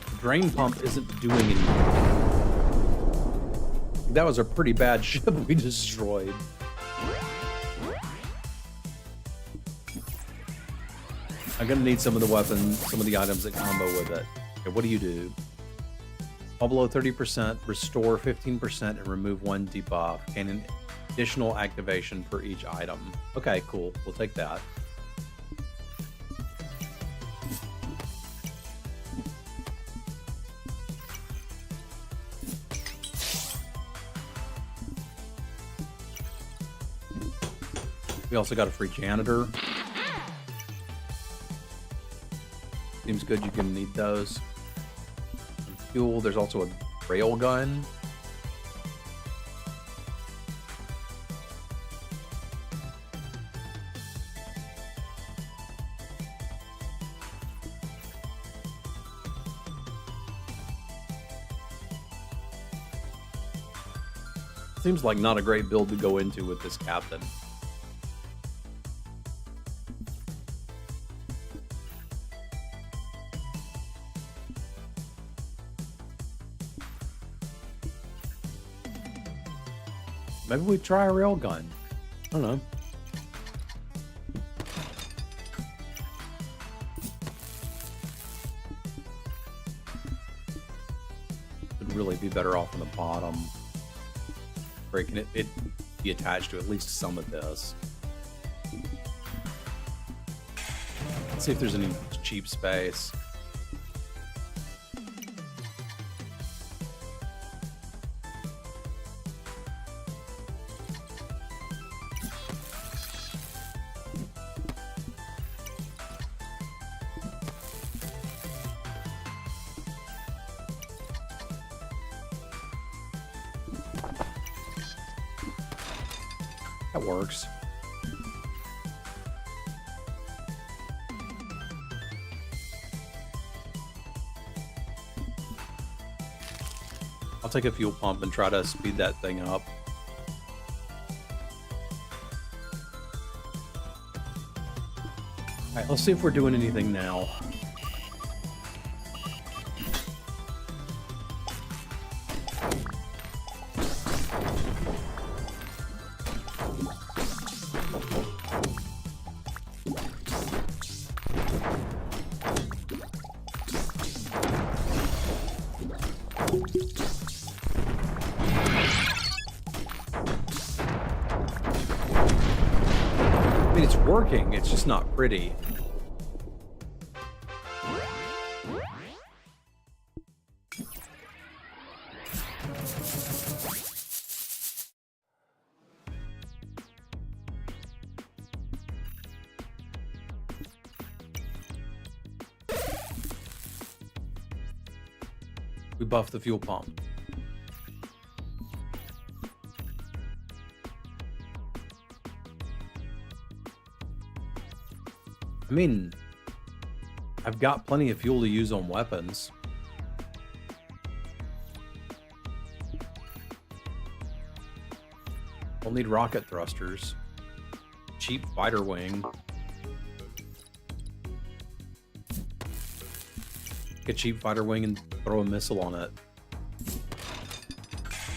The drain pump isn't doing anything. That was a pretty bad ship we destroyed. I'm gonna need some of the weapons, some of the items that combo with it. Okay, what do you do? Fall below 30%, restore 15%, and remove one debuff. Gain an additional activation for each item. Okay, cool. We'll take that. We also got a free janitor. Seems good, you can need those. Some fuel, there's also a rail gun. Seems like not a great build to go into with this captain. Maybe we try a railgun. I don't know. Would really be better off on the bottom. Breaking it be attached to at least some of this. Let's see if there's any cheap space. That works. I'll take a fuel pump and try to speed that thing up. All right, let's see if we're doing anything now. I mean, it's working, it's just not pretty. We buffed the fuel pump. I mean, I've got plenty of fuel to use on weapons. We'll need rocket thrusters. Cheap fighter wing. Get a cheap fighter wing and throw a missile on it.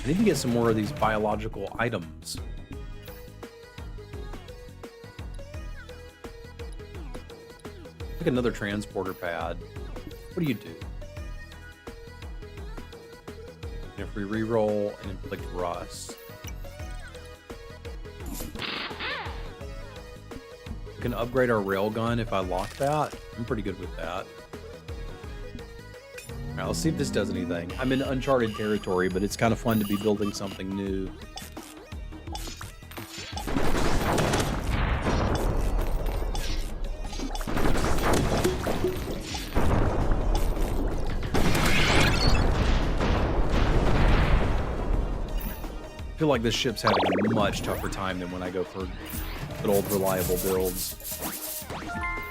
I need to get some more of these biological items. Pick another transporter pad. What do you do? If we reroll and inflict rust. We can upgrade our railgun if I lock that. I'm pretty good with that. Alright, let's see if this does anything. I'm in uncharted territory, but it's kind of fun to be building something new. I feel like this ship's having a much tougher time than when I go for good old reliable builds.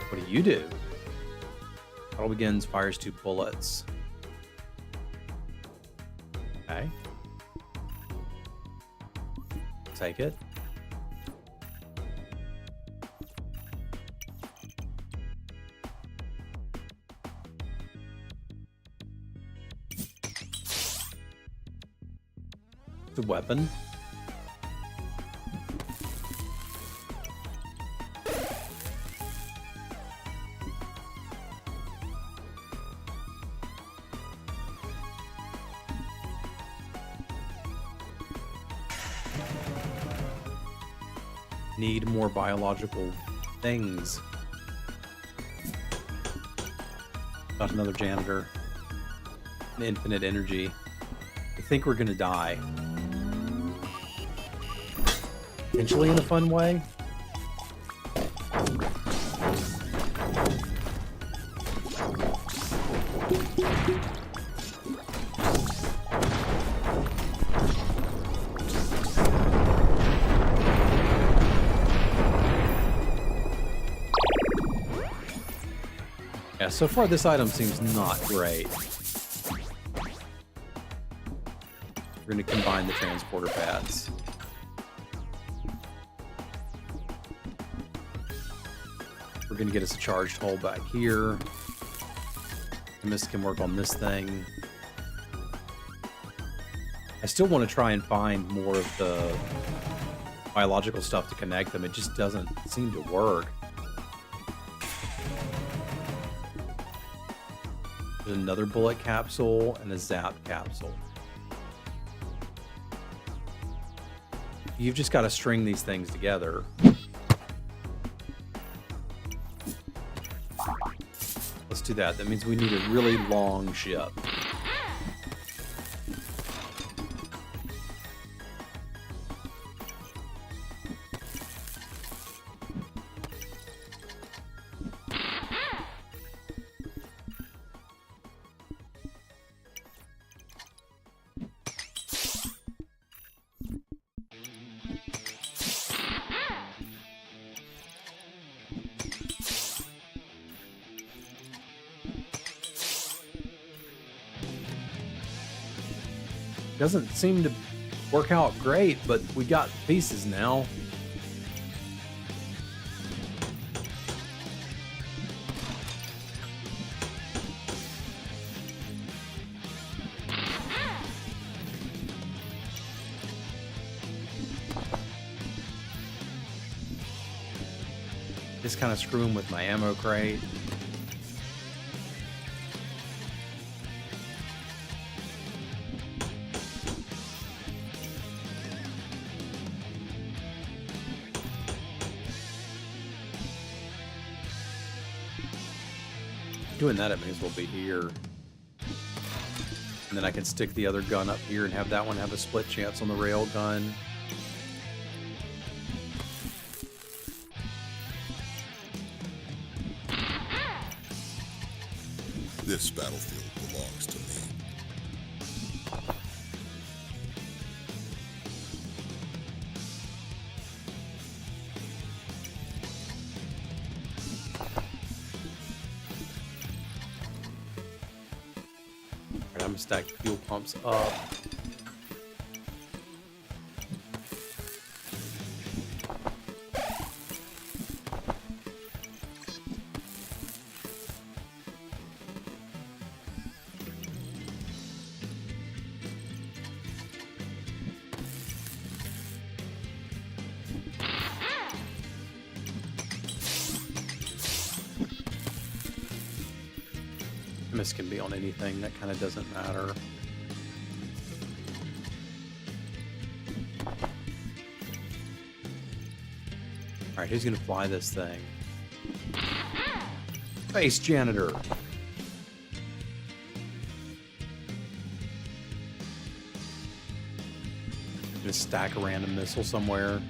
What do you do? Battle begins, fires 2 bullets. Okay. Take it. The weapon. Need more biological things. Got another janitor. An infinite energy. I think we're gonna die. Potentially in a fun way. Yeah, so far this item seems not great. We're going to combine the transporter pads. We're going to get us a charged hole back here. This can work on this thing. I still want to try and find more of the biological stuff to connect them. It just doesn't seem to work. There's another bullet capsule and a zap capsule. You've just got to string these things together. Let's do that. That means we need a really long ship. Doesn't seem to work out great, but we got pieces now. Just kind of screwing with my ammo crate. Doing that, it may as well be here. And then I can stick the other gun up here and have that one have a split chance on the rail gun. This battlefield belongs to me. Alright, I'm gonna stack fuel pumps up. This can be on anything, that kind of doesn't matter. Alright, who's gonna fly this thing? Space Janitor! Gonna stack a random missile somewhere.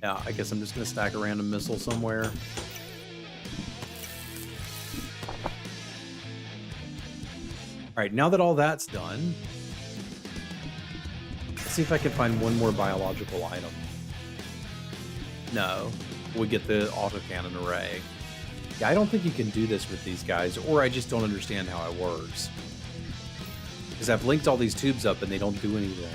Yeah, I guess I'm just gonna stack a random missile somewhere. Alright, now that all that's done, let's see if I can find one more biological item. No, we get the autocannon array. Yeah, I don't think you can do this with these guys, or I just don't understand how it works. Because I've linked all these tubes up and they don't do anything.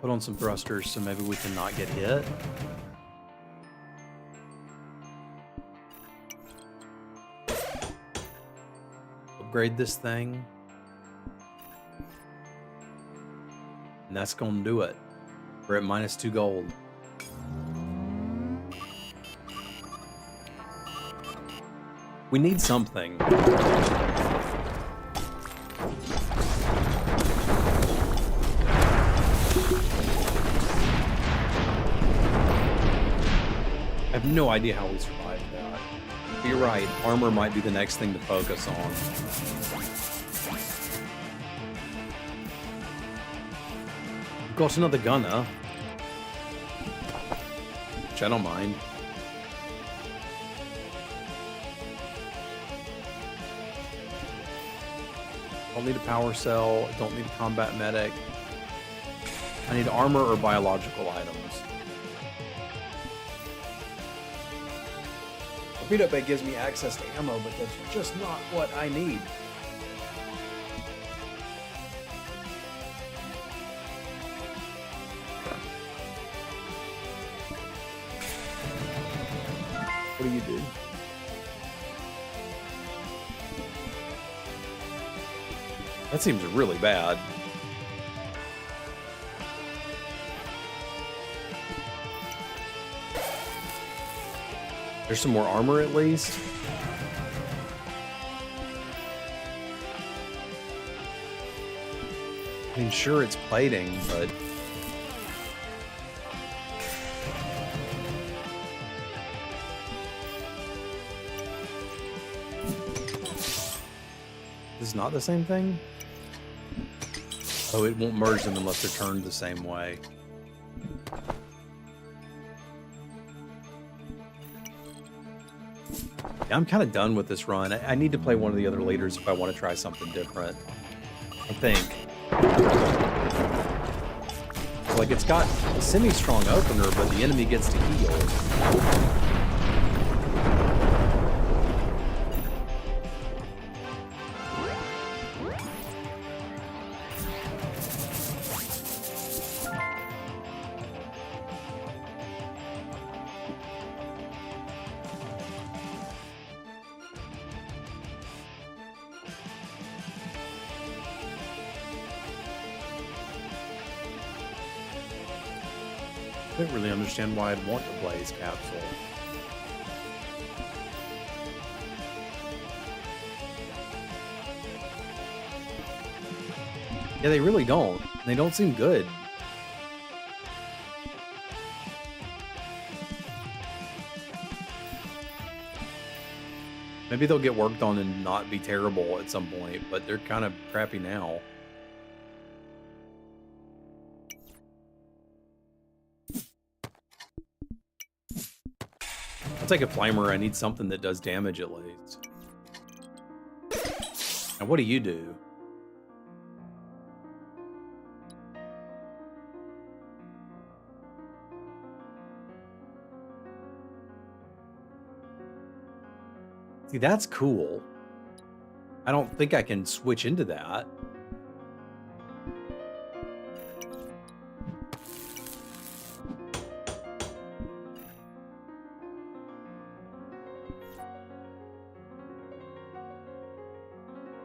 Put on some thrusters so maybe we can not get hit. Upgrade this thing. And that's gonna do it. We're at -2 gold. We need something. I have no idea how we survived that. But you're right, armor might be the next thing to focus on. We've got another gunner. Which I don't mind. Don't need a power cell, don't need a combat medic. I need armor or biological items. Beat up bay gives me access to ammo, but that's just not what I need. What do you do? That seems really bad. There's some more armor at least. I mean, sure, it's plating, but... This is not the same thing? Oh, it won't merge them unless they're turned the same way. Yeah, I'm kind of done with this run. I need to play one of the other leaders if I want to try something different. I think. Like, it's got a semi-strong opener, but the enemy gets to heal. I don't really understand why I'd want a Blaze capsule. Yeah, they really don't. They don't seem good. Maybe they'll get worked on and not be terrible at some point, but they're kind of crappy now. I'll take a flamer. I need something that does damage at least. And what do you do? See, that's cool. I don't think I can switch into that.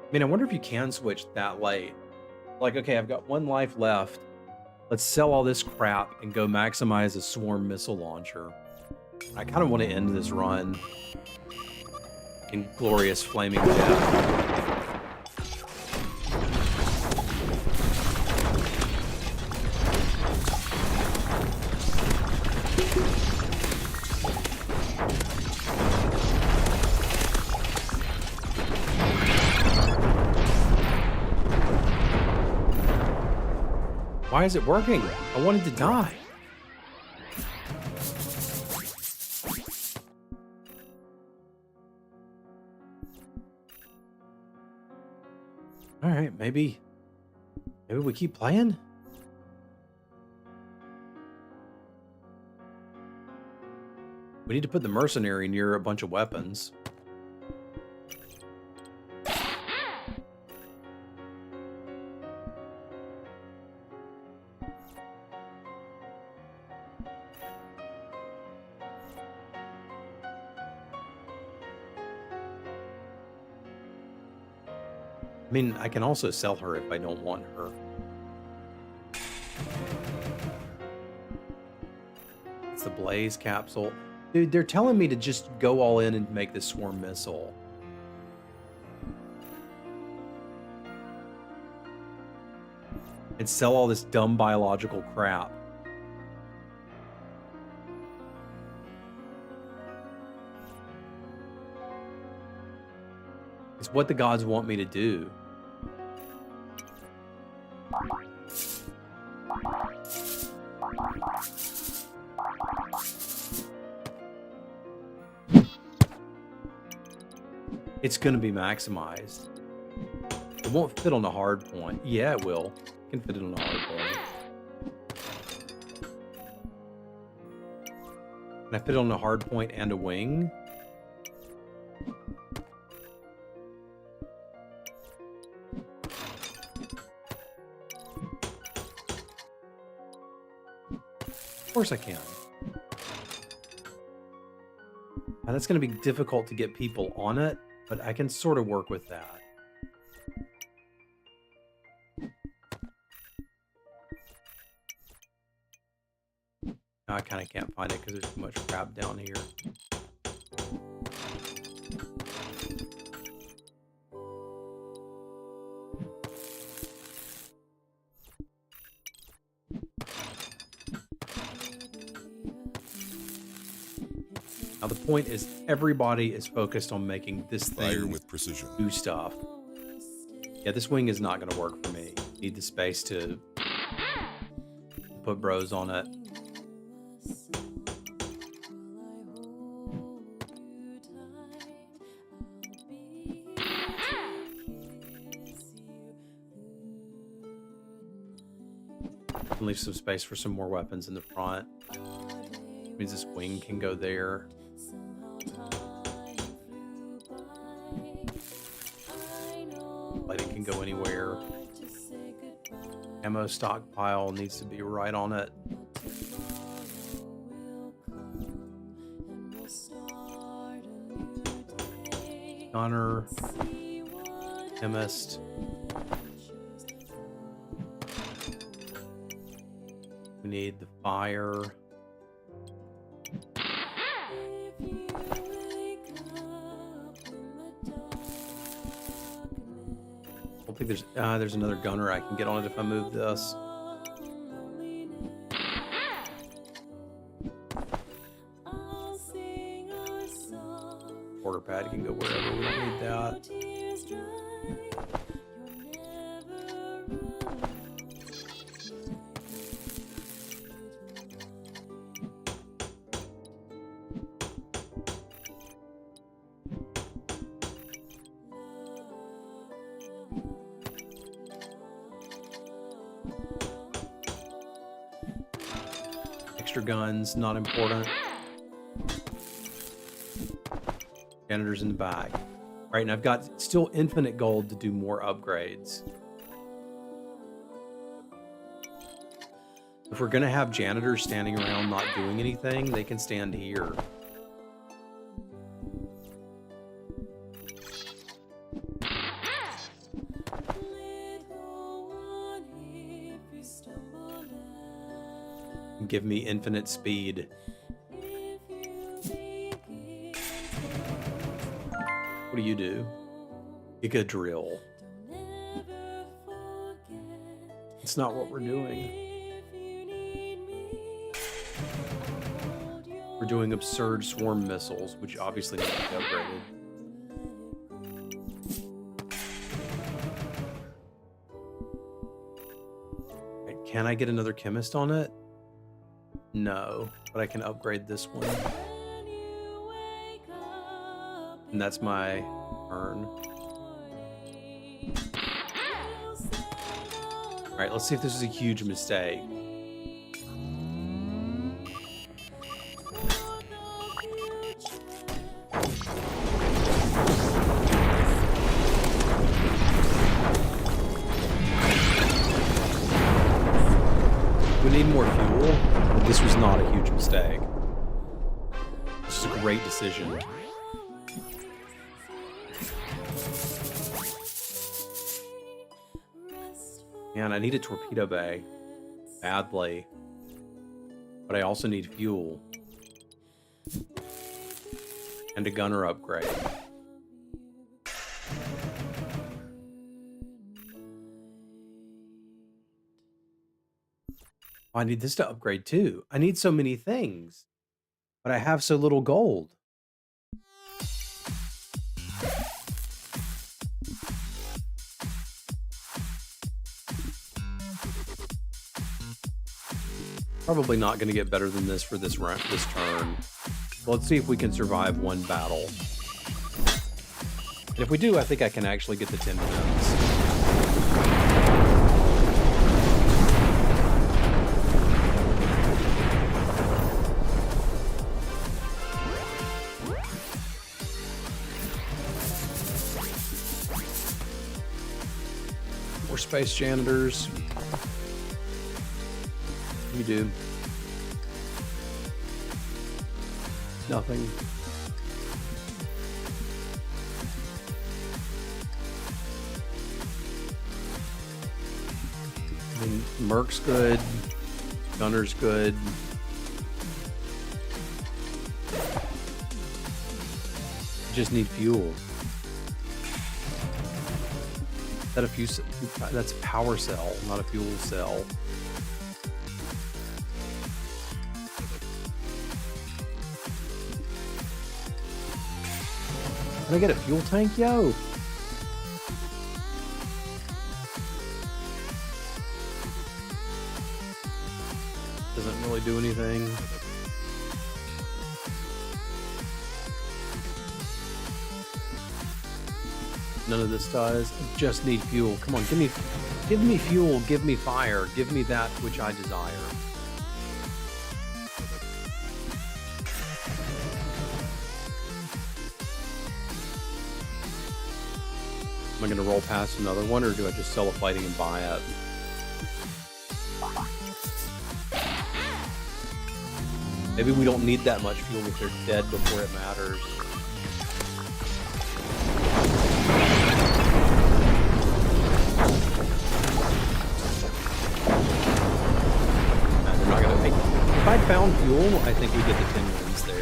I mean, I wonder if you can switch that late. Like, okay, I've got 1 life left. Let's sell all this crap and go maximize a swarm missile launcher. I kind of want to end this run in glorious flaming death. Why is it working? I wanted to die. All right, maybe we keep playing. We need to put the mercenary near a bunch of weapons. I mean, I can also sell her if I don't want her. It's the Blaze capsule. Dude, they're telling me to just go all in and make this swarm missile. And sell all this dumb biological crap. It's what the gods want me to do. It's going to be maximized. It won't fit on a hard point. Yeah, it will. It can fit it on a hard point. Can I fit it on a hard point and a wing? Of course I can. Now that's going to be difficult to get people on it, but I can sort of work with that. Now I kind of can't find it because there's too much crap down here. Now the point is everybody is focused on making this Fire thing with precision. do stuff. Yeah, this wing is not going to work for me. Need the space to put bros on it. And leave some space for some more weapons in the front. Means this wing can go there. Lighting can go anywhere. Ammo stockpile needs to be right on it. Gunner, chemist. We need the fire. I don't think there's another gunner I can get on it if I move this. Quarter pad can go wherever. We don't need that. Extra guns, not important. Janitor's in the back. All right, and I've got still infinite gold to do more upgrades. If we're gonna have janitors standing around not doing anything, they can stand here. Give me infinite speed. What do you do? Giga drill. It's not what we're doing. We're doing absurd swarm missiles, which obviously need to be upgraded. Right, can I get another chemist on it? No, but I can upgrade this one. And that's my turn. Alright, let's see if this is a huge mistake. We need more fuel. This was not a huge mistake. This is a great decision. Man, I need a torpedo bay badly, but I also need fuel and a gunner upgrade. I need this to upgrade too. I need so many things, but I have so little gold. Probably not going to get better than this for this turn. Well, let's see if we can survive one battle. And if we do, I think I can actually get the 10 wins. More space janitors. You do. Nothing. I mean, Merc's good. Gunner's good. Just need fuel. Is that a few? That's a power cell, not a fuel cell. Can I get a fuel tank, yo? anything. None of this does. I just need fuel. Come on, give me fuel, give me fire, give me that which I desire. Am I going to roll past another one, or do I just sell a fighting and buy it? Maybe we don't need that much fuel if they're dead before it matters. They're not going to make... If I'd found fuel, I think we get the 10 wins there.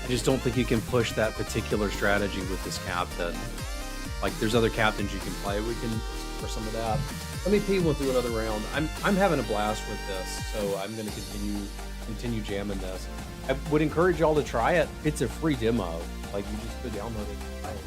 I just don't think you can push that particular strategy with this captain. Like, there's other captains you can play. We can for some of that. Let me pee. We'll do another round. I'm having a blast with this, so I'm going to continue jamming this. I would encourage y'all to try it. It's a free demo. Like, you just go download it and try it.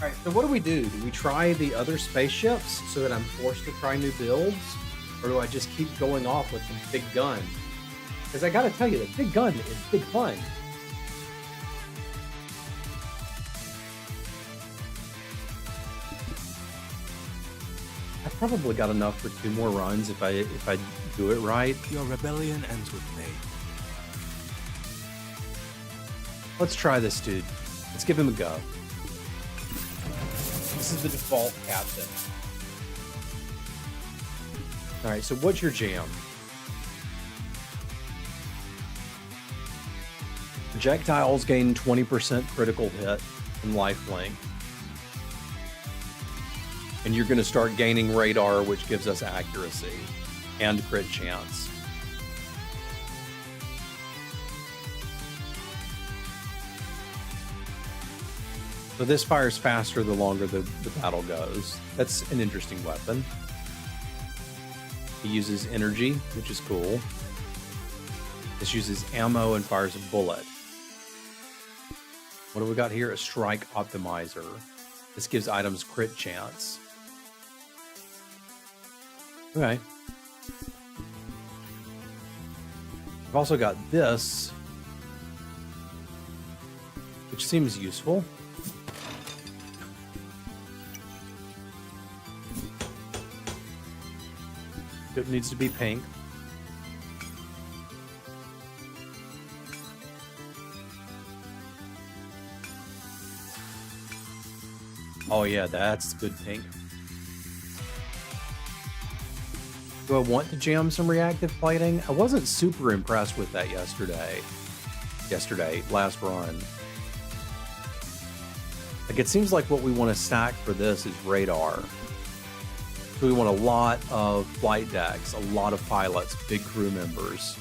All right, so what do? Do we try the other spaceships so that I'm forced to try new builds? Or do I just keep going off with the big gun? Because I gotta tell you, the big gun is big fun. I probably got enough for 2 more runs if I do it right. Your rebellion ends with me. Let's try this dude. Let's give him a go. This is the default captain. All right, so what's your jam? Projectiles gain 20% critical hit and lifelink. And you're going to start gaining radar, which gives us accuracy and crit chance. So this fires faster the longer the battle goes. That's an interesting weapon. He uses energy, which is cool. This uses ammo and fires a bullet. What do we got here? A strike optimizer. This gives items crit chance. Okay. I've also got this, which seems useful. It needs to be pink. Oh yeah, that's good pink. Do I want to jam some reactive plating? I wasn't super impressed with that last run. Like, it seems like what we want to stack for this is radar. So we want a lot of flight decks, a lot of pilots, big crew members.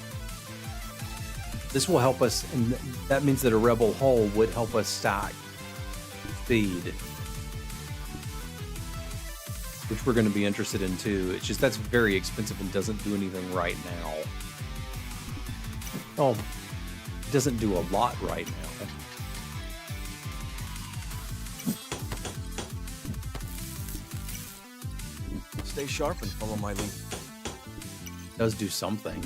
This will help us, and that means that a rebel hull would help us stack speed, which we're going to be interested in too. It's just that's very expensive and doesn't do anything right now. Well, it doesn't do a lot right now. Stay sharp and follow my lead. It does do something.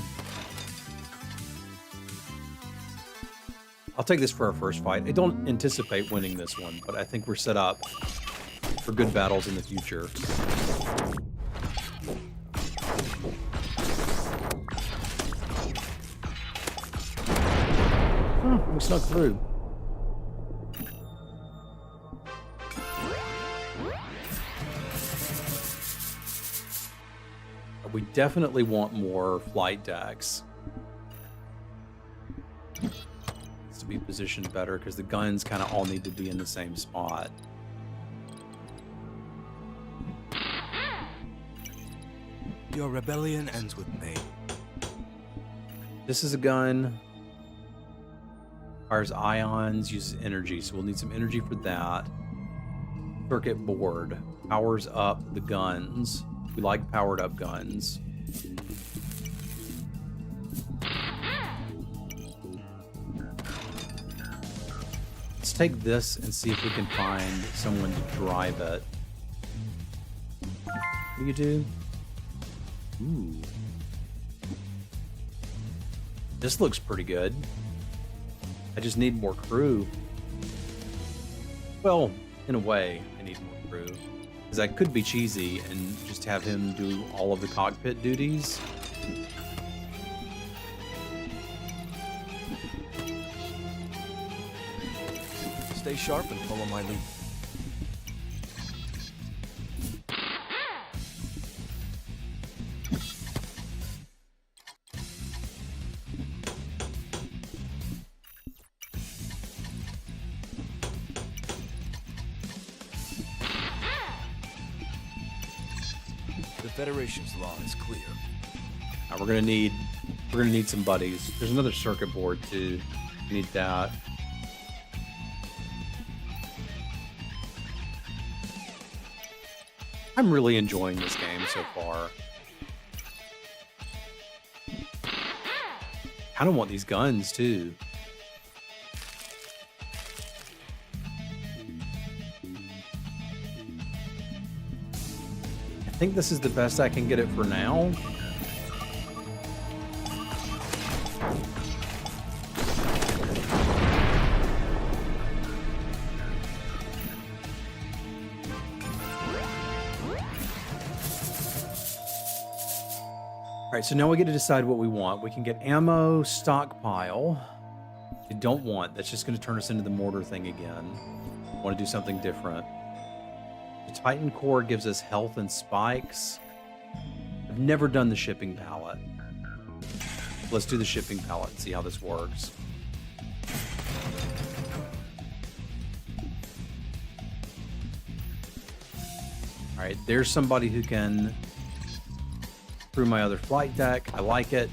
I'll take this for our first fight. I don't anticipate winning this one, but I think we're set up for good battles in the future. We snuck through. We definitely want more flight decks. Needs to be positioned better because the guns kind of all need to be in the same spot. Your rebellion ends with me. This is a gun. Fires ions, uses energy, so we'll need some energy for that. Circuit board powers up the guns. We like powered up guns. Let's take this and see if we can find someone to drive it. What do you do? Ooh. This looks pretty good. I just need more crew. Well, in a way, I need more crew. Because I could be cheesy and just have him do all of the cockpit duties. Stay sharp and follow my lead. The Federation's law is clear. Now we're gonna need some buddies. There's another circuit board too. We need that. I'm really enjoying this game so far. Kind of want these guns too. I think this is the best I can get it for now. All right, so now we get to decide what we want. We can get ammo stockpile. We don't want. That's just going to turn us into the mortar thing again. Want to do something different. The Titan core gives us health and spikes. I've never done the shipping pallet. Let's do the shipping pallet and see how this works. All right, there's somebody who can through my other flight deck. I like it.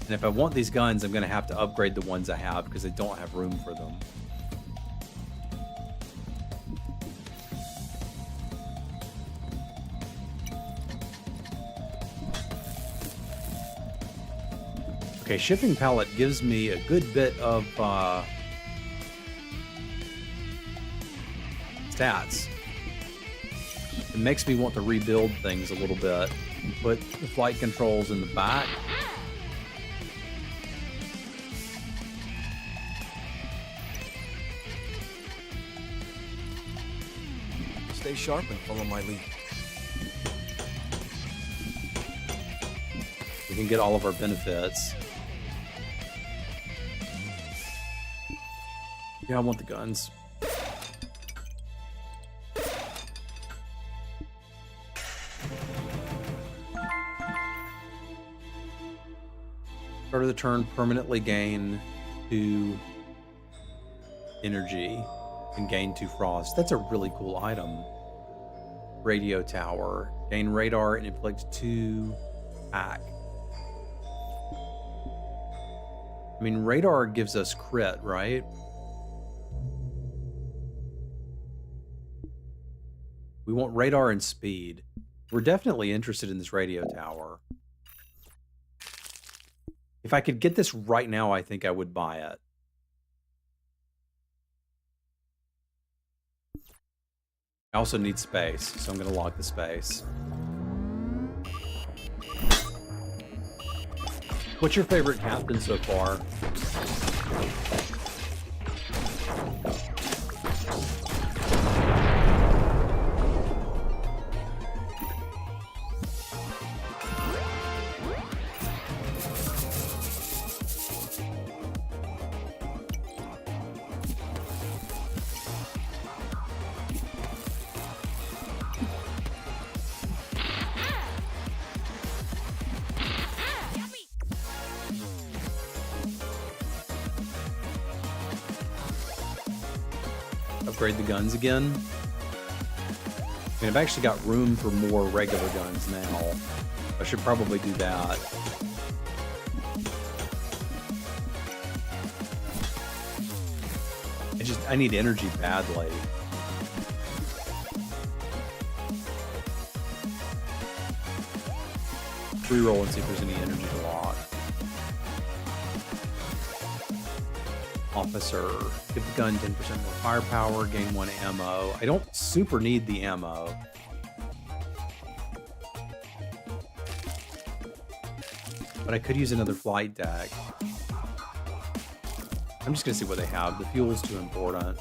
And if I want these guns, I'm going to have to upgrade the ones I have because I don't have room for them. Okay, shipping pallet gives me a good bit of stats. It makes me want to rebuild things a little bit and put the flight controls in the back. Stay sharp and follow my lead. We can get all of our benefits. Yeah, I want the guns. Start of the turn, permanently gain 2 energy and gain 2 frost. That's a really cool item. Radio tower. Gain radar and inflict 2 hack. I mean, radar gives us crit, right? We want radar and speed. We're definitely interested in this radio tower. If I could get this right now, I think I would buy it. I also need space, so I'm going to lock the space. What's your favorite captain so far? Upgrade the guns again. I mean, I've actually got room for more regular guns now. I should probably do that. I need energy badly. Reroll and see if there's any energy to lock. Officer. Give the gun 10% more firepower, gain 1 ammo. I don't super need the ammo. But I could use another flight deck. I'm just gonna see what they have. The fuel's too important.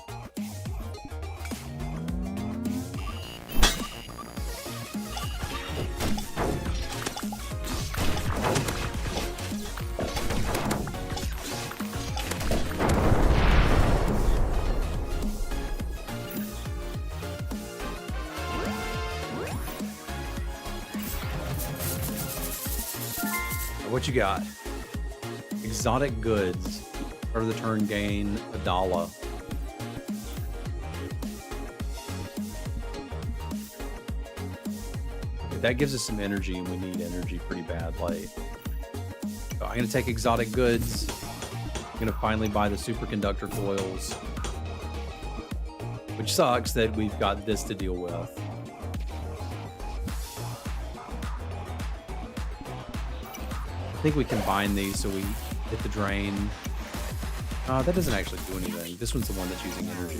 What you got? Exotic goods. Start of the turn, gain $1. That gives us some energy, and we need energy pretty badly. So I'm going to take exotic goods. I'm going to finally buy the superconductor coils. Which sucks that we've got this to deal with. I think we combine these so we hit the drain. That doesn't actually do anything. This one's the one that's using energy.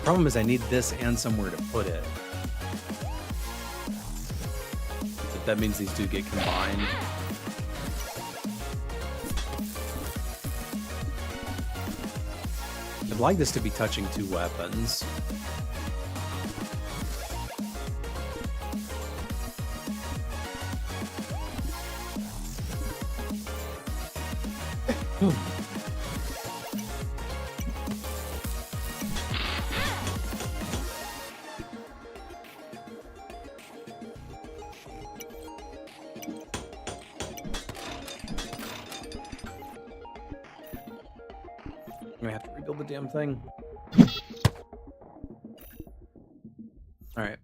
Problem is I need this and somewhere to put it. But that means these two get combined. I'd like this to be touching 2 weapons. I have to rebuild the damn thing. All right.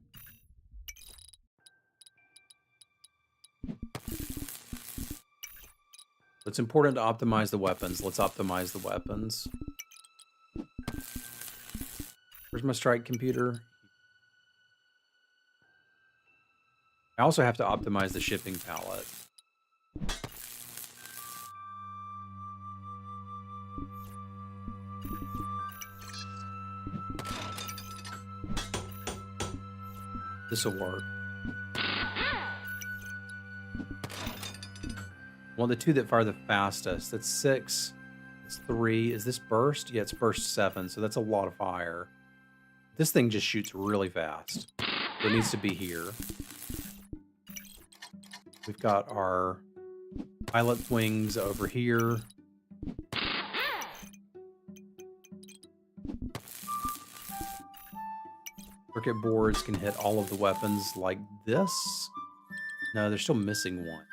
It's important to optimize the weapons. Let's optimize the weapons. Where's my strike computer? I also have to optimize the shipping palette. This will work. Well, the two that fire the fastest. That's 6. That's 3. Is this burst? Yeah, it's burst 7, so that's a lot of fire. This thing just shoots really fast. So it needs to be here. We've got our pilot wings over here. Circuit boards can hit all of the weapons like this. No, they're still missing one.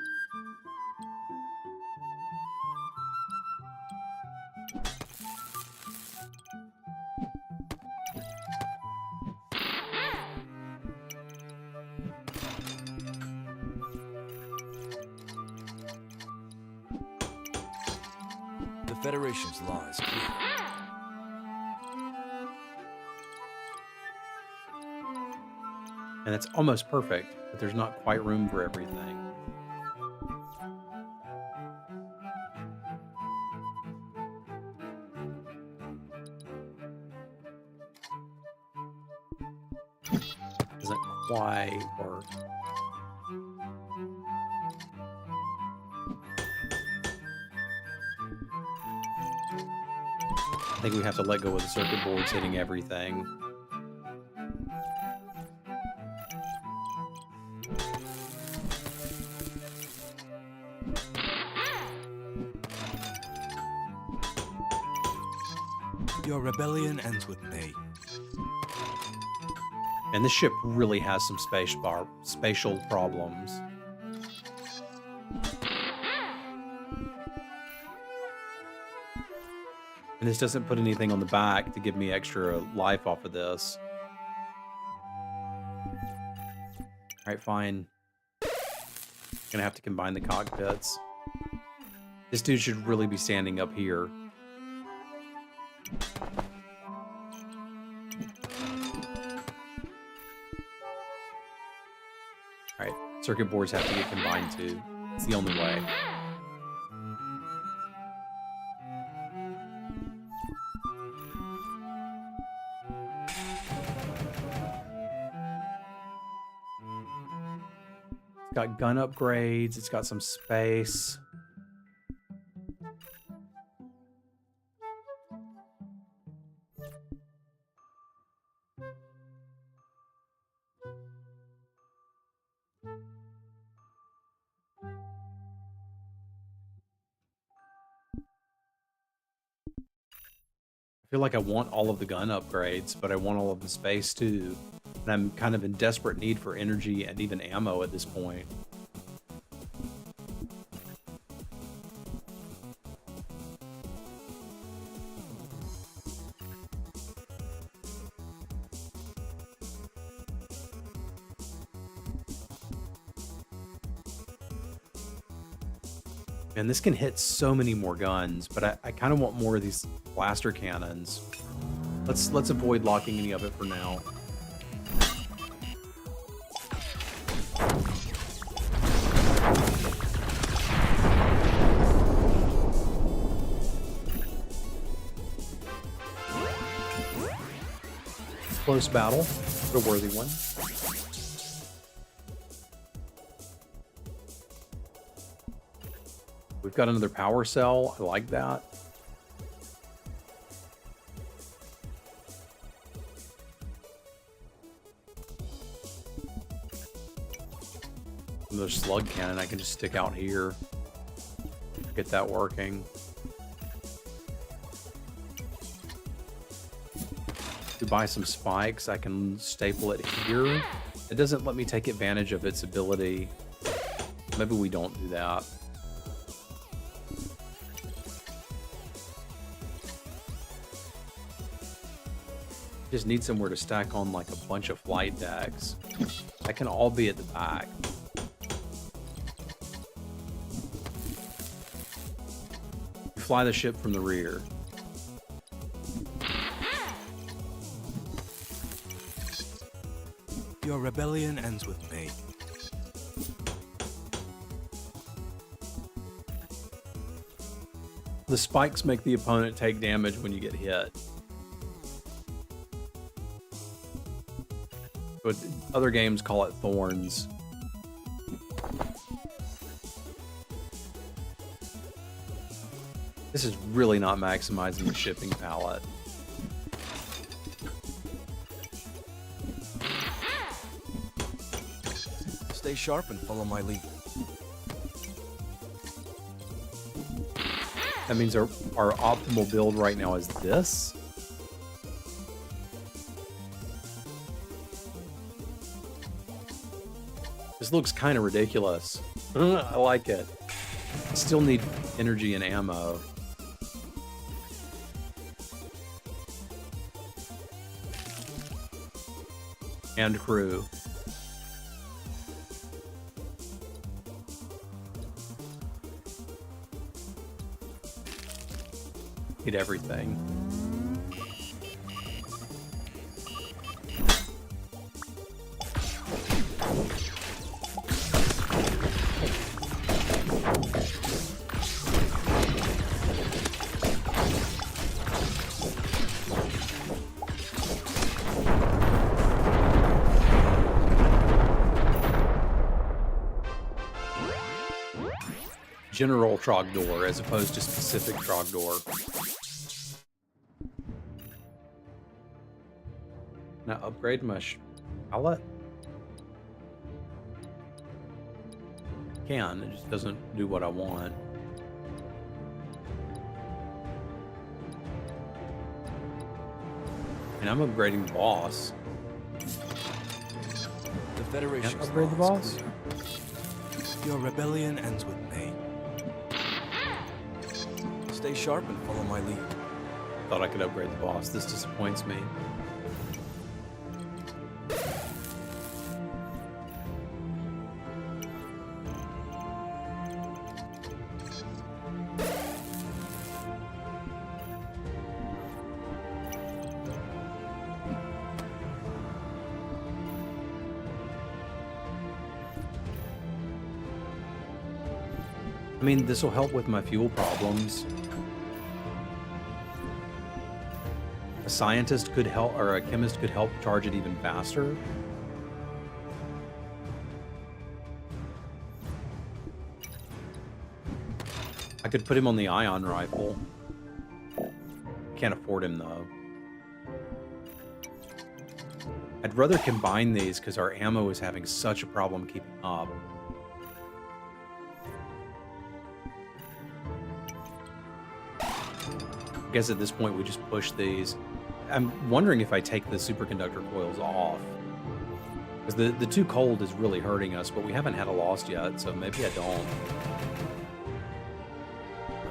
The Federation's law is clear. And it's almost perfect, but there's not quite room for everything. Doesn't quite work. I think we have to let go of the circuit boards hitting everything. Your rebellion ends with me. And this ship really has some spatial problems. And this doesn't put anything on the back to give me extra life off of this. Alright, fine. Gonna have to combine the cockpits. This dude should really be standing up here. Alright, circuit boards have to get combined too. It's the only way. It's got gun upgrades, it's got some space. I feel like I want all of the gun upgrades, but I want all of the space too. And I'm kind of in desperate need for energy and even ammo at this point. And this can hit so many more guns, but I kind of want more of these blaster cannons. Let's avoid locking any of it for now. Close battle, but a worthy one. We've got another power cell. I like that. Another slug cannon I can just stick out here. Get that working. To buy some spikes, I can staple it here. It doesn't let me take advantage of its ability. Maybe we don't do that. Just need somewhere to stack on like a bunch of flight decks. That can all be at the back. You fly the ship from the rear. Your rebellion ends with me. The spikes make the opponent take damage when you get hit. But other games call it thorns. This is really not maximizing the shipping palette. Stay sharp and follow my lead. That means our optimal build right now is this. This looks kind of ridiculous. I like it. I still need energy and ammo. And crew. Need everything. General Trogdor as opposed to specific Trogdor. Can I upgrade my palette? Can, it just doesn't do what I want. And I'm upgrading the boss. The Federation's Can't upgrade the law boss? is clear. Your rebellion ends with me. Stay sharp and follow my lead. Thought I could upgrade the boss. This disappoints me. I mean, this will help with my fuel problems. A scientist could help, or a chemist could help charge it even faster. I could put him on the ion rifle. Can't afford him though. I'd rather combine these because our ammo is having such a problem keeping up. I guess at this point we just push these. I'm wondering if I take the superconductor coils off. Because the too cold is really hurting us, but we haven't had a loss yet, so maybe I don't.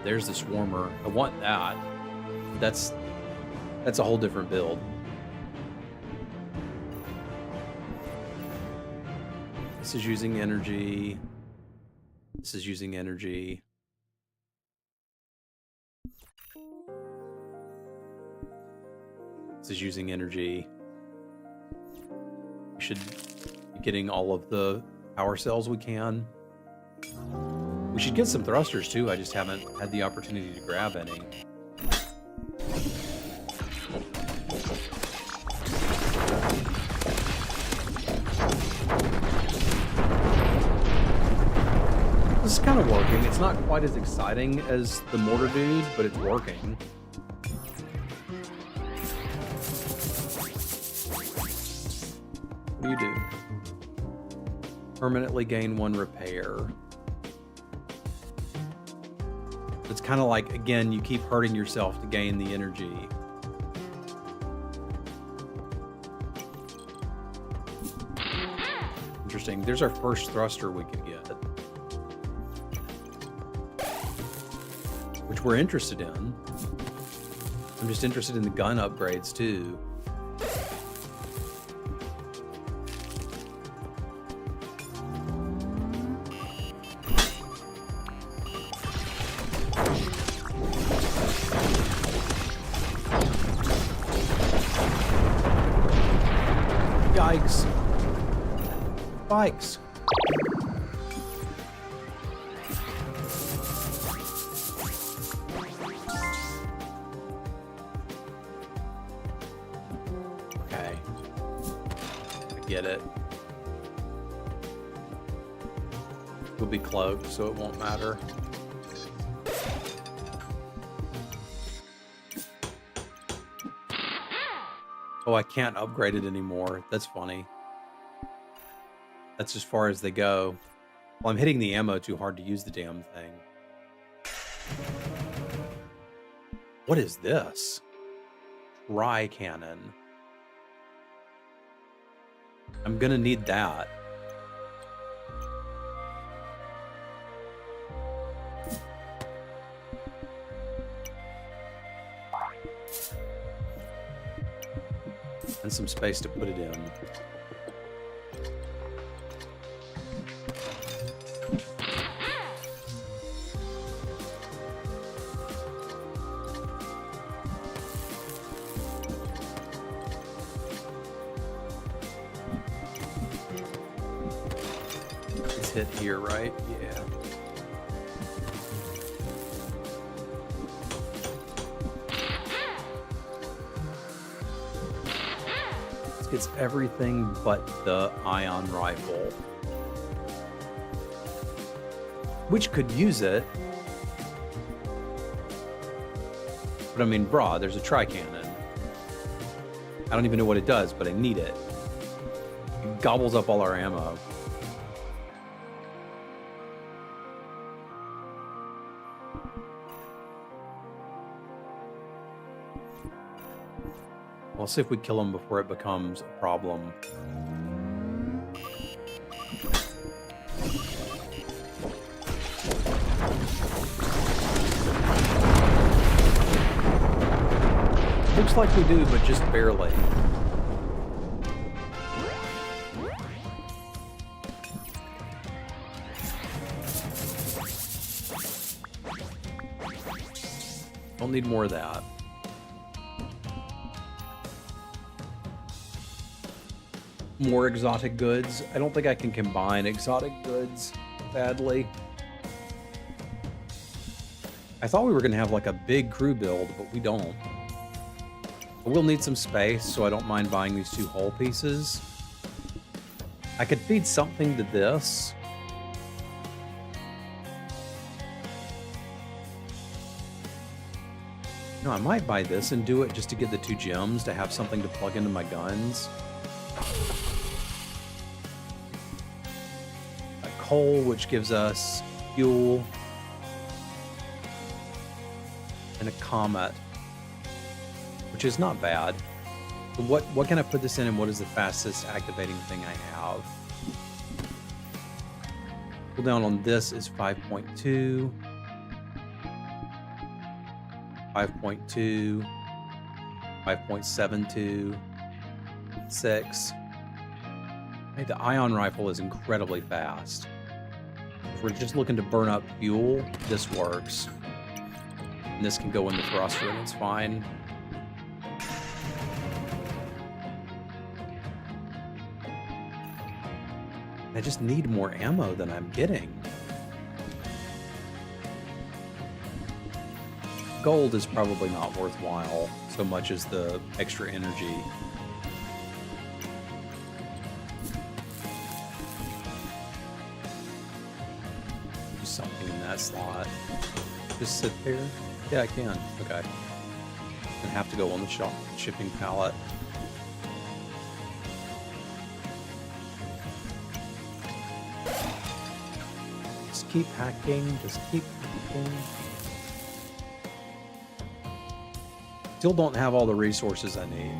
There's the Swarmer. I want that. That's a whole different build. This is using energy. This is using energy. This is using energy. We should be getting all of the power cells we can. We should get some thrusters too. I just haven't had the opportunity to grab any. This is kind of working. It's not quite as exciting as the mortar dude, but it's working. What do you do? Permanently gain 1 repair. It's kind of like, again, you keep hurting yourself to gain the energy. Interesting. There's our first thruster we could get, which we're interested in. I'm just interested in the gun upgrades too. Yikes. Bikes. get it. We'll be cloaked, so it won't matter. Oh, I can't upgrade it anymore. That's funny. That's as far as they go. Well, I'm hitting the ammo too hard to use the damn thing. What is this? Tri-cannon. I'm gonna need that. And some space to put it in. It's hit here, right? Yeah. It's everything but the ion rifle, which could use it. But I mean, brah, there's a tri-cannon. I don't even know what it does, but I need it. It gobbles up all our ammo. We'll see if we kill him before it becomes a problem. Looks like we do, but just barely. Don't need more of that. More exotic goods. I don't think I can combine exotic goods badly. I thought we were going to have like a big crew build, but we don't. I will need some space, so I don't mind buying these 2 hull pieces. I could feed something to this. No, I might buy this and do it just to get the 2 gems to have something to plug into my guns. Coal, which gives us fuel, and a comet, which is not bad. So what can I put this in, and what is the fastest activating thing I have? Cooldown on this is 5.2, 5.2, 5.72, 6. Hey, the ion rifle is incredibly fast. If we're just looking to burn up fuel, this works. And this can go in the thruster and it's fine. I just need more ammo than I'm getting. Gold is probably not worthwhile so much as the extra energy. Something in that slot. Just sit there? Yeah, I can. Okay. I have to go on the shipping pallet. Just keep hacking. Just keep hacking. Still don't have all the resources I need.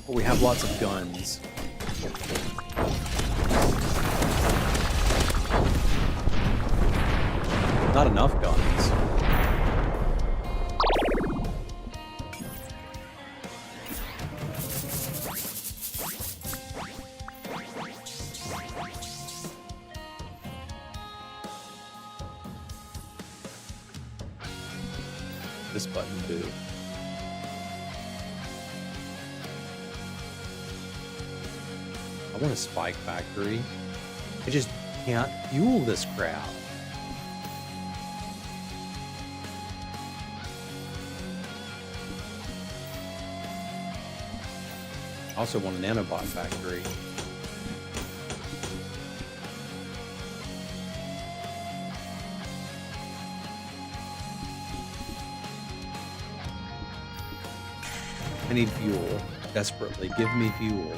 But we have lots of guns. Not enough guns. This button too. I want a spike factory. I just can't fuel this crap. I also want a nanobot factory. I need fuel. Desperately. Give me fuel.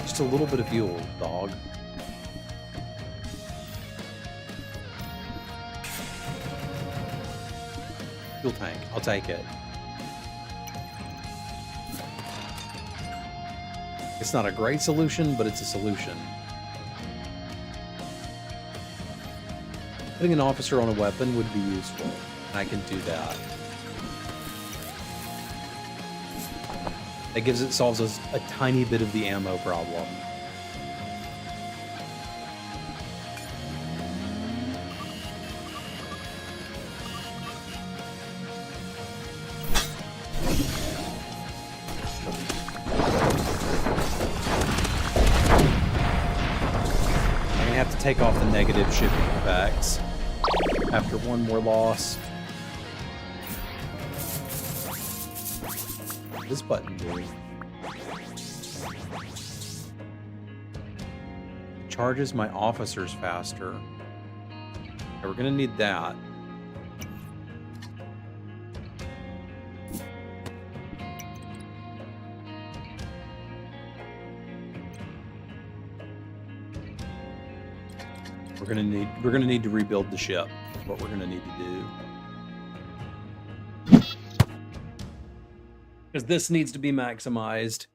Just a little bit of fuel, dog. Fuel tank. I'll take it. It's not a great solution, but it's a solution. Putting an officer on a weapon would be useful, and I can do that. That solves us a tiny bit of the ammo problem. I'm gonna have to take off the negative shipping effects after one more loss. This button do? Charges my officers faster. Okay, we're gonna need that. We're gonna need to rebuild the ship. That's what we're gonna need to do. Because this needs to be maximized.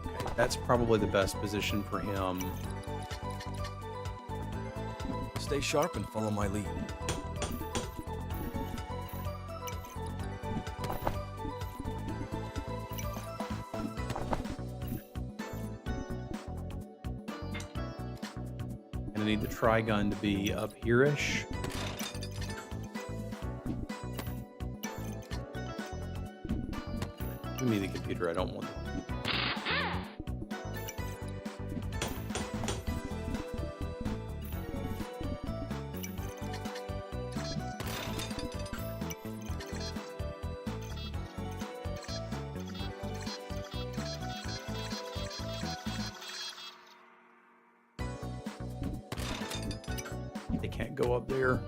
Okay, that's probably the best position for him. Stay sharp and follow my lead. I need the Trigun to be up here-ish. Give me the computer, I don't want it. They can't go up there.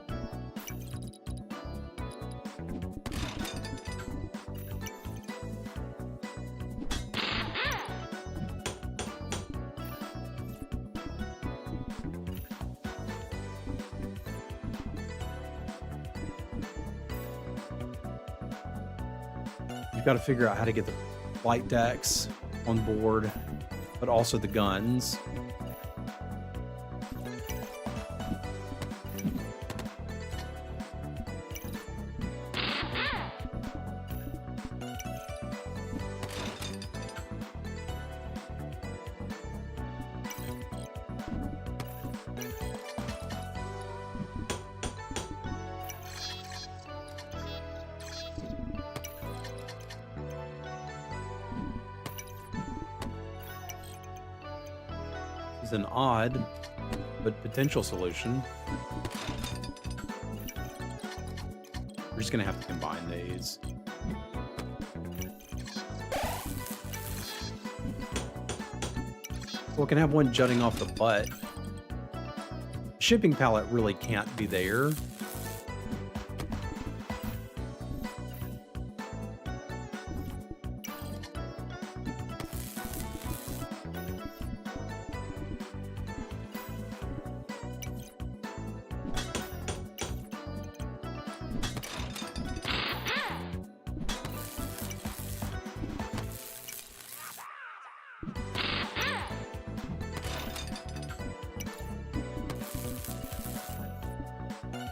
You've got to figure out how to get the flight decks on board, but also the guns. Is an odd but potential solution. We're just gonna have to combine these. Well, we can have one jutting off the butt. Shipping pallet really can't be there.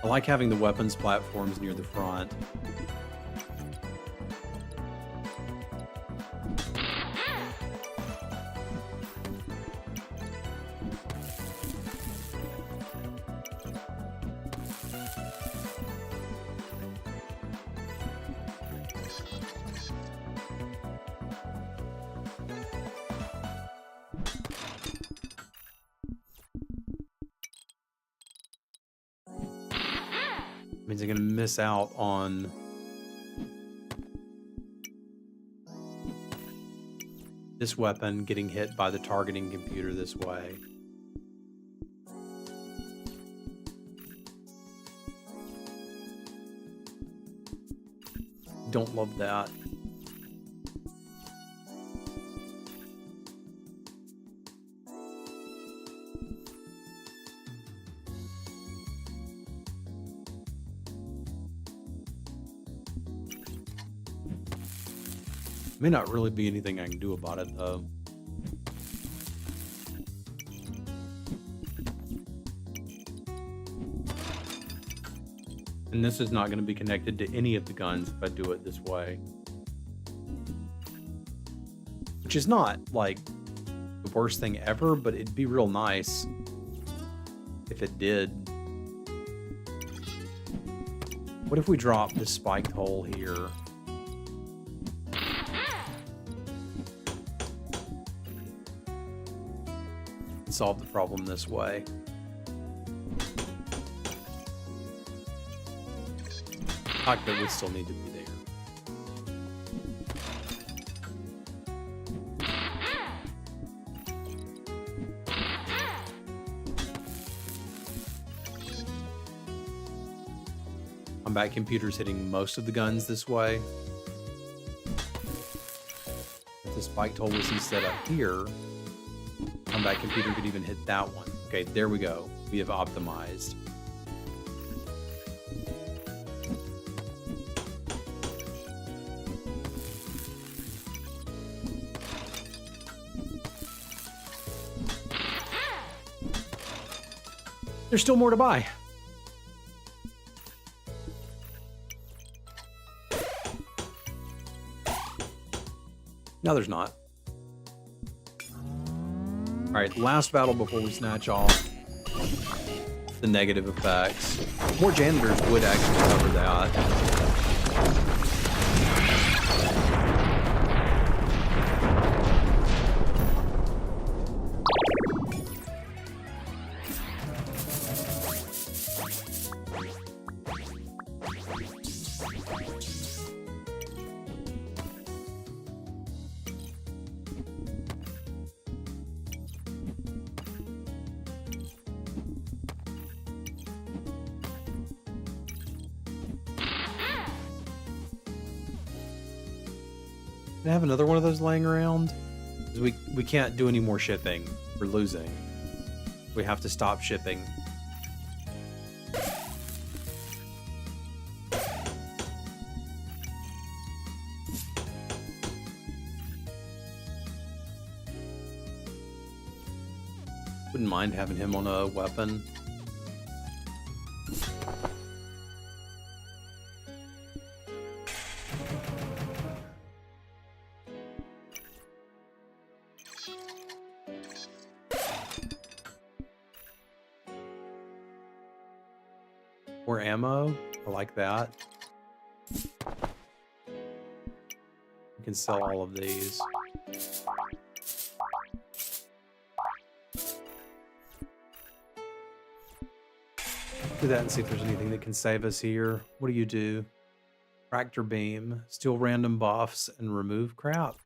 I like having the weapons platforms near the front. Means I'm going to miss out on this weapon getting hit by the targeting computer this way. Don't love that. May not really be anything I can do about it, though. And this is not going to be connected to any of the guns if I do it this way. Which is not, like, the worst thing ever, but it'd be real nice if it did. What if we drop this spiked hole here? Solve the problem this way. Cockpit would still need to be there. Combat computer's hitting most of the guns this way. If the spiked hole was set up here, combat computer could even hit that one. Okay, there we go. We have optimized. There's still more to buy. No, there's not. All right, last battle before we snatch off the negative effects. More janitors would actually cover that. Can I have another one of those laying around? 'Cause we can't do any more shipping. We're losing. We have to stop shipping. Wouldn't mind having him on a weapon. More ammo. I like that. We can sell all of these. Do that and see if there's anything that can save us here. What do you do? Tractor beam, steal random buffs, and remove crap.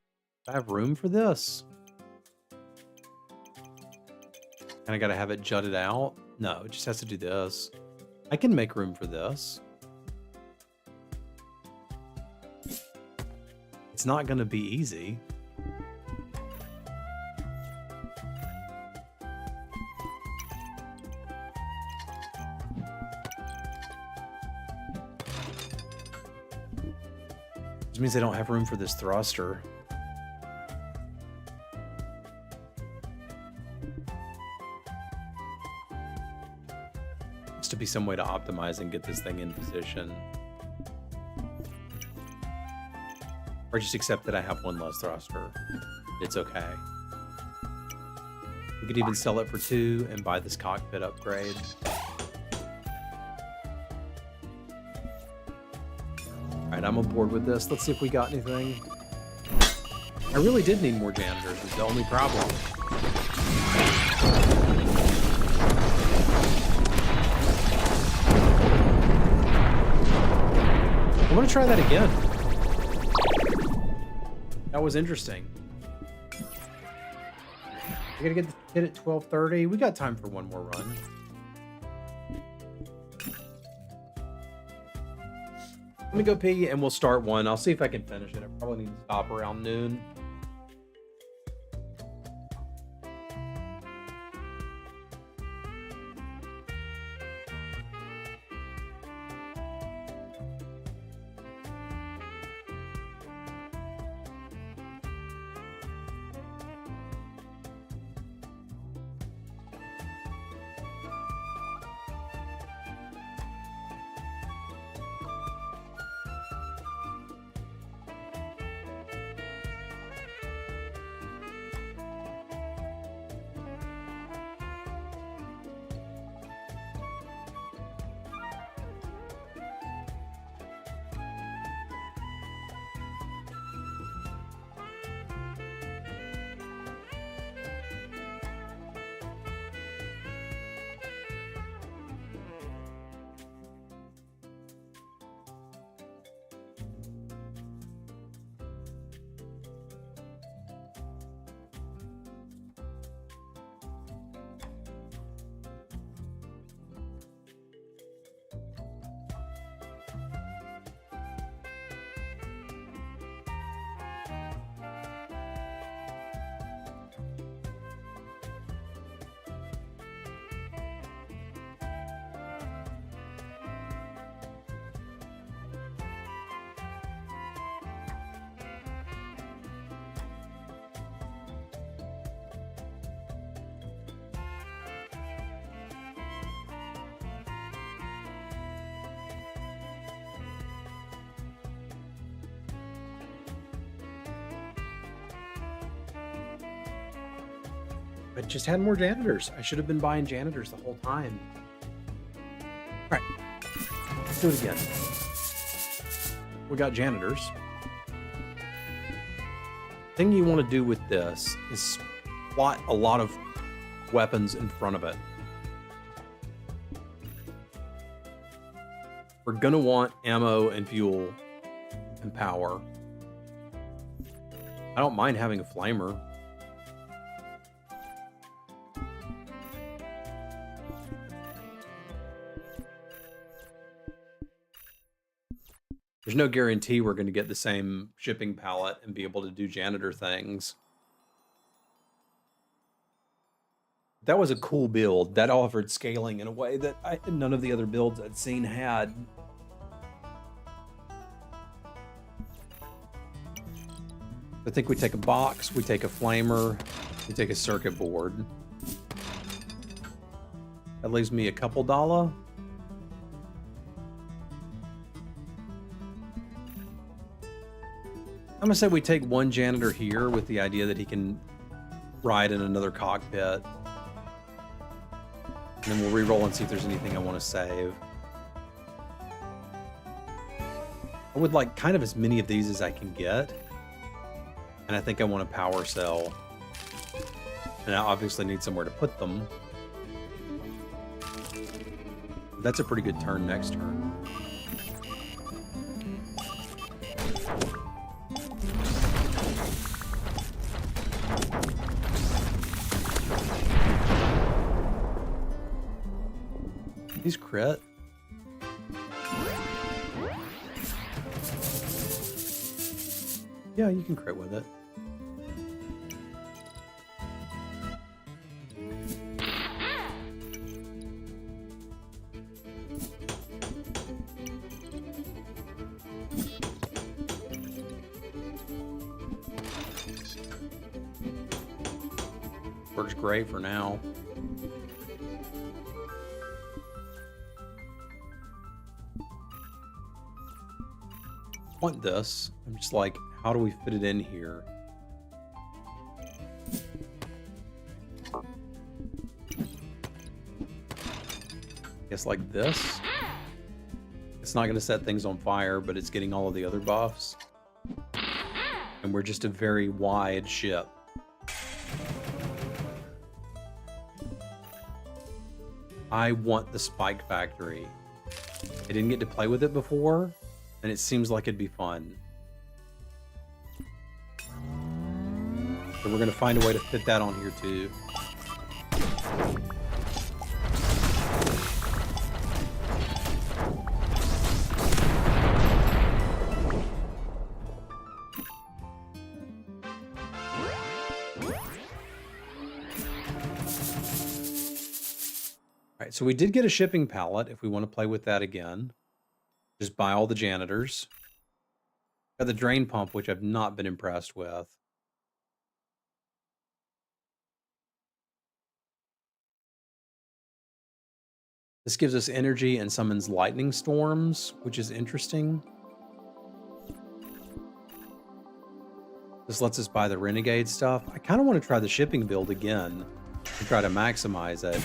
Do I have room for this? And I gotta have it jutted out? No, it just has to do this. I can make room for this. It's not gonna be easy. Which means I don't have room for this thruster. Has to be some way to optimize and get this thing in position. Or just accept that I have one less thruster. It's okay. We could even sell it for 2 and buy this cockpit upgrade. Alright, I'm on board with this. Let's see if we got anything. I really did need more janitors, is the only problem. I'm gonna try that again. That was interesting. We gotta get the hit at 12:30. We got time for one more run. Let me go pee and we'll start one. I'll see if I can finish it. I probably need to stop around noon. I just had more janitors. I should have been buying janitors the whole time. All right, let's do it again. We got janitors. Thing you want to do with this is plot a lot of weapons in front of it. We're gonna want ammo and fuel and power. I don't mind having a flamer. There's no guarantee we're going to get the same shipping pallet and be able to do janitor things. That was a cool build. That offered scaling in a way that none of the other builds I'd seen had. I think we take a box, we take a flamer, we take a circuit board. That leaves me a couple $. I'm gonna say we take one janitor here with the idea that he can ride in another cockpit. And then we'll re-roll and see if there's anything I want to save. I would like kind of as many of these as I can get. And I think I want a power cell. And I obviously need somewhere to put them. That's a pretty good turn next turn. These crit. Yeah, you can crit with it. Works great for now. Want this. I'm just like, how do we fit it in here? Guess like this. It's not going to set things on fire, but it's getting all of the other buffs. And we're just a very wide ship. I want the Spike Factory. I didn't get to play with it before, and it seems like it'd be fun. So we're going to find a way to fit that on here too. All right, so we did get a shipping pallet if we want to play with that again. Just buy all the janitors. Got the drain pump, which I've not been impressed with. This gives us energy and summons lightning storms, which is interesting. This lets us buy the renegade stuff. I kind of want to try the shipping build again and try to maximize it.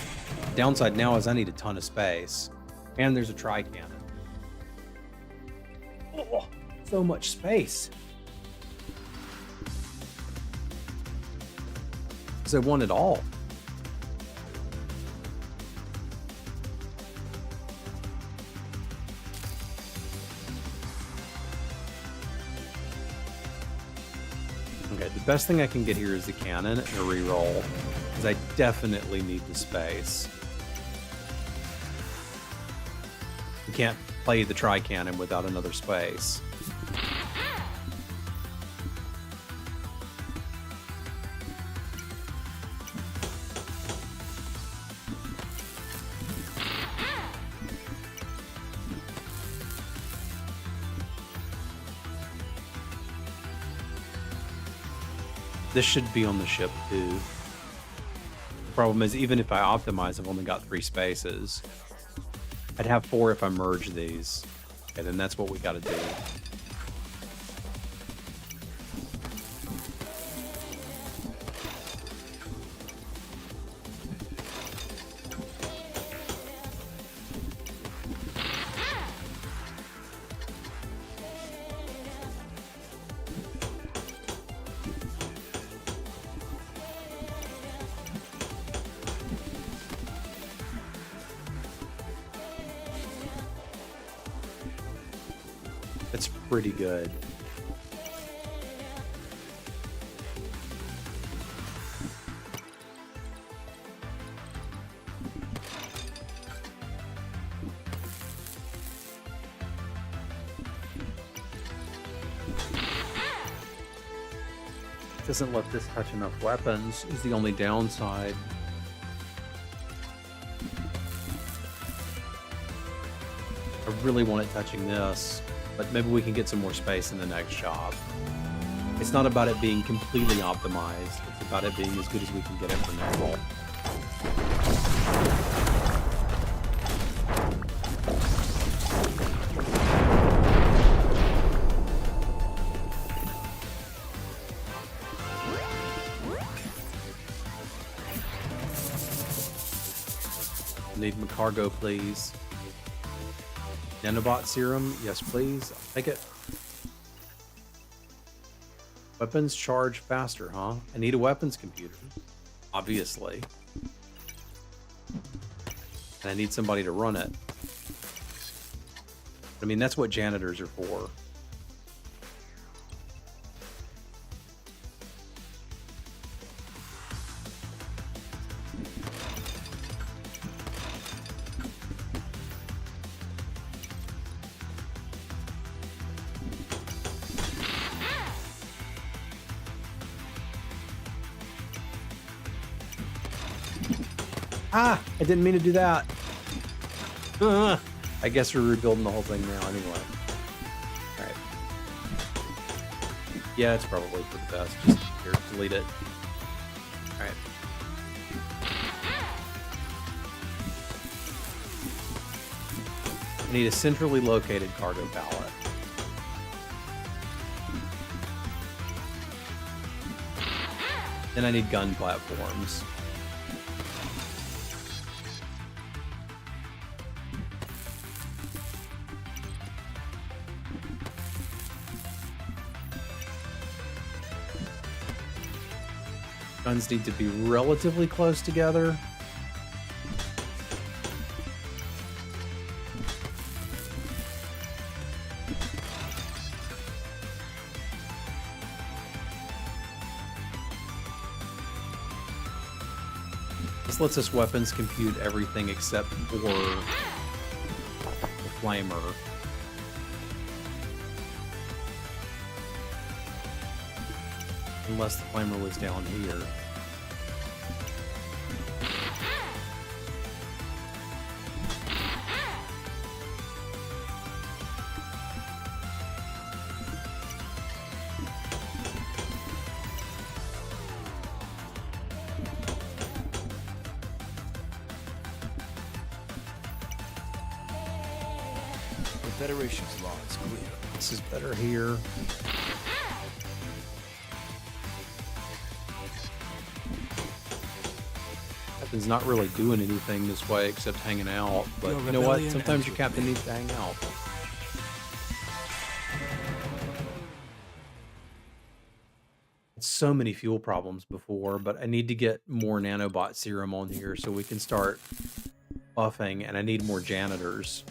Downside now is I need a ton of space. And there's a tri-cannon. Oh, so much space. Because I want it all. Okay, the best thing I can get here is the cannon and a reroll, because I definitely need the space. You can't play the tri-cannon without another space. This should be on the ship too. The problem is, even if I optimize, I've only got 3 spaces. I'd have 4 if I merge these. Okay, then that's what we got to do. It's pretty good. Doesn't let this touch enough weapons is the only downside. I really want it touching this, but maybe we can get some more space in the next shop. It's not about it being completely optimized. It's about it being as good as we can get it for now. Need my cargo, please. Nanobot serum, yes please. I'll take it. Weapons charge faster, huh? I need a weapons computer, obviously. And I need somebody to run it. I mean, that's what janitors are for. Ah, I didn't mean to do that. I guess we're rebuilding the whole thing now anyway. All right. Yeah, it's probably for the best. Just here, delete it. All right. I need a centrally located cargo pallet. Then I need gun platforms. Guns need to be relatively close together. This lets us weapons compute everything except for the flamer. Unless the flamer was down here. The Federation's law is clear. This is better here. Captain's not really doing anything this way except hanging out, but Your you know what? rebellion Sometimes ends your with captain me. needs to hang out. So many fuel problems before, but I need to get more nanobot serum on here so we can start buffing, and I need more janitors.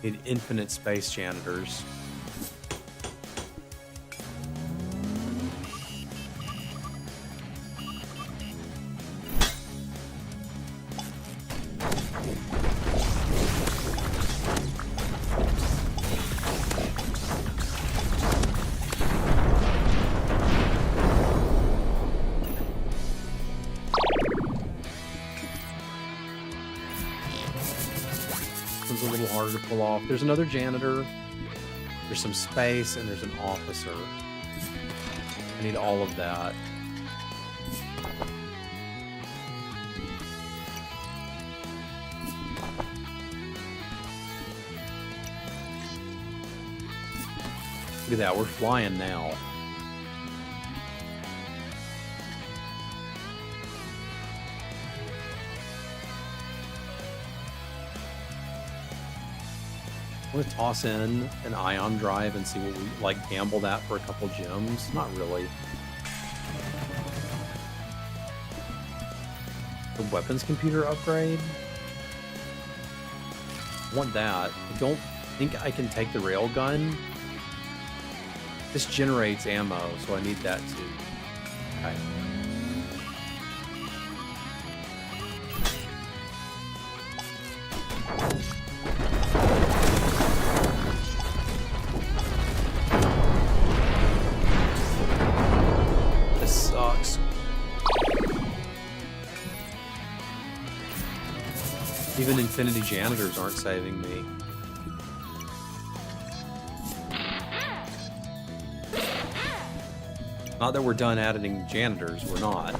Need infinite space janitors. This one's a little harder to pull off. There's another janitor. There's some space, and there's an officer. I need all of that. Look at that, we're flying now. I'm gonna toss in an ion drive and see what we like. Gamble that for a couple gems. Not really. The weapons computer upgrade. I want that. I don't think I can take the railgun. This generates ammo, so I need that too. Okay. This sucks. Even Infinity Janitors aren't saving me. Not that we're done adding janitors, we're not.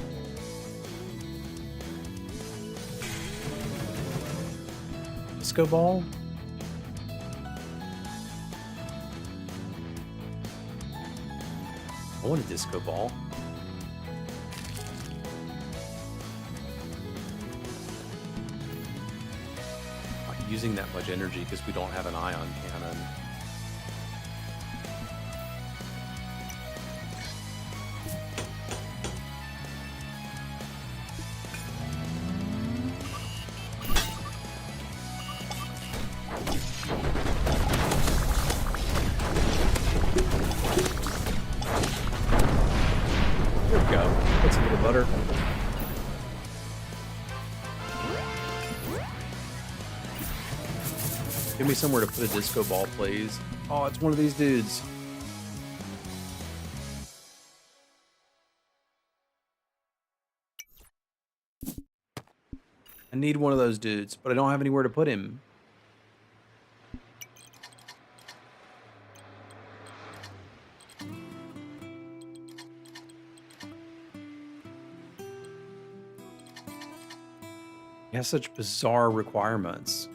Disco ball? I want a disco ball. Not using that much energy because we don't have an ion cannon. There we go. That's a little butter. Give me somewhere to put a disco ball, please. Oh, it's one of these dudes. I need one of those dudes, but I don't have anywhere to put him. He has such bizarre requirements.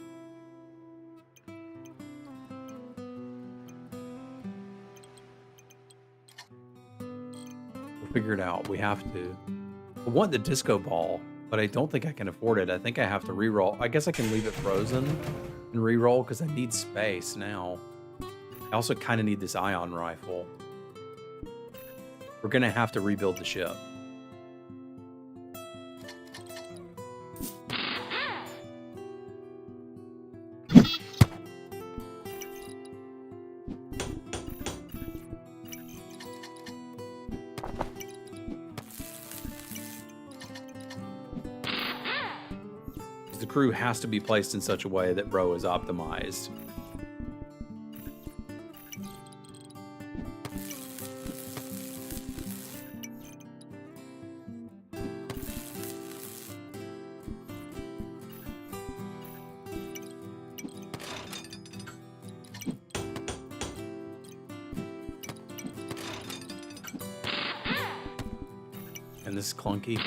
We'll figure it out. We have to. I want the disco ball, but I don't think I can afford it. I think I have to re-roll. I guess I can leave it frozen and re-roll because I need space now. I also kind of need this ion rifle. We're going to have to rebuild the ship. The crew has to be placed in such a way that Bro is optimized. And this is clunky.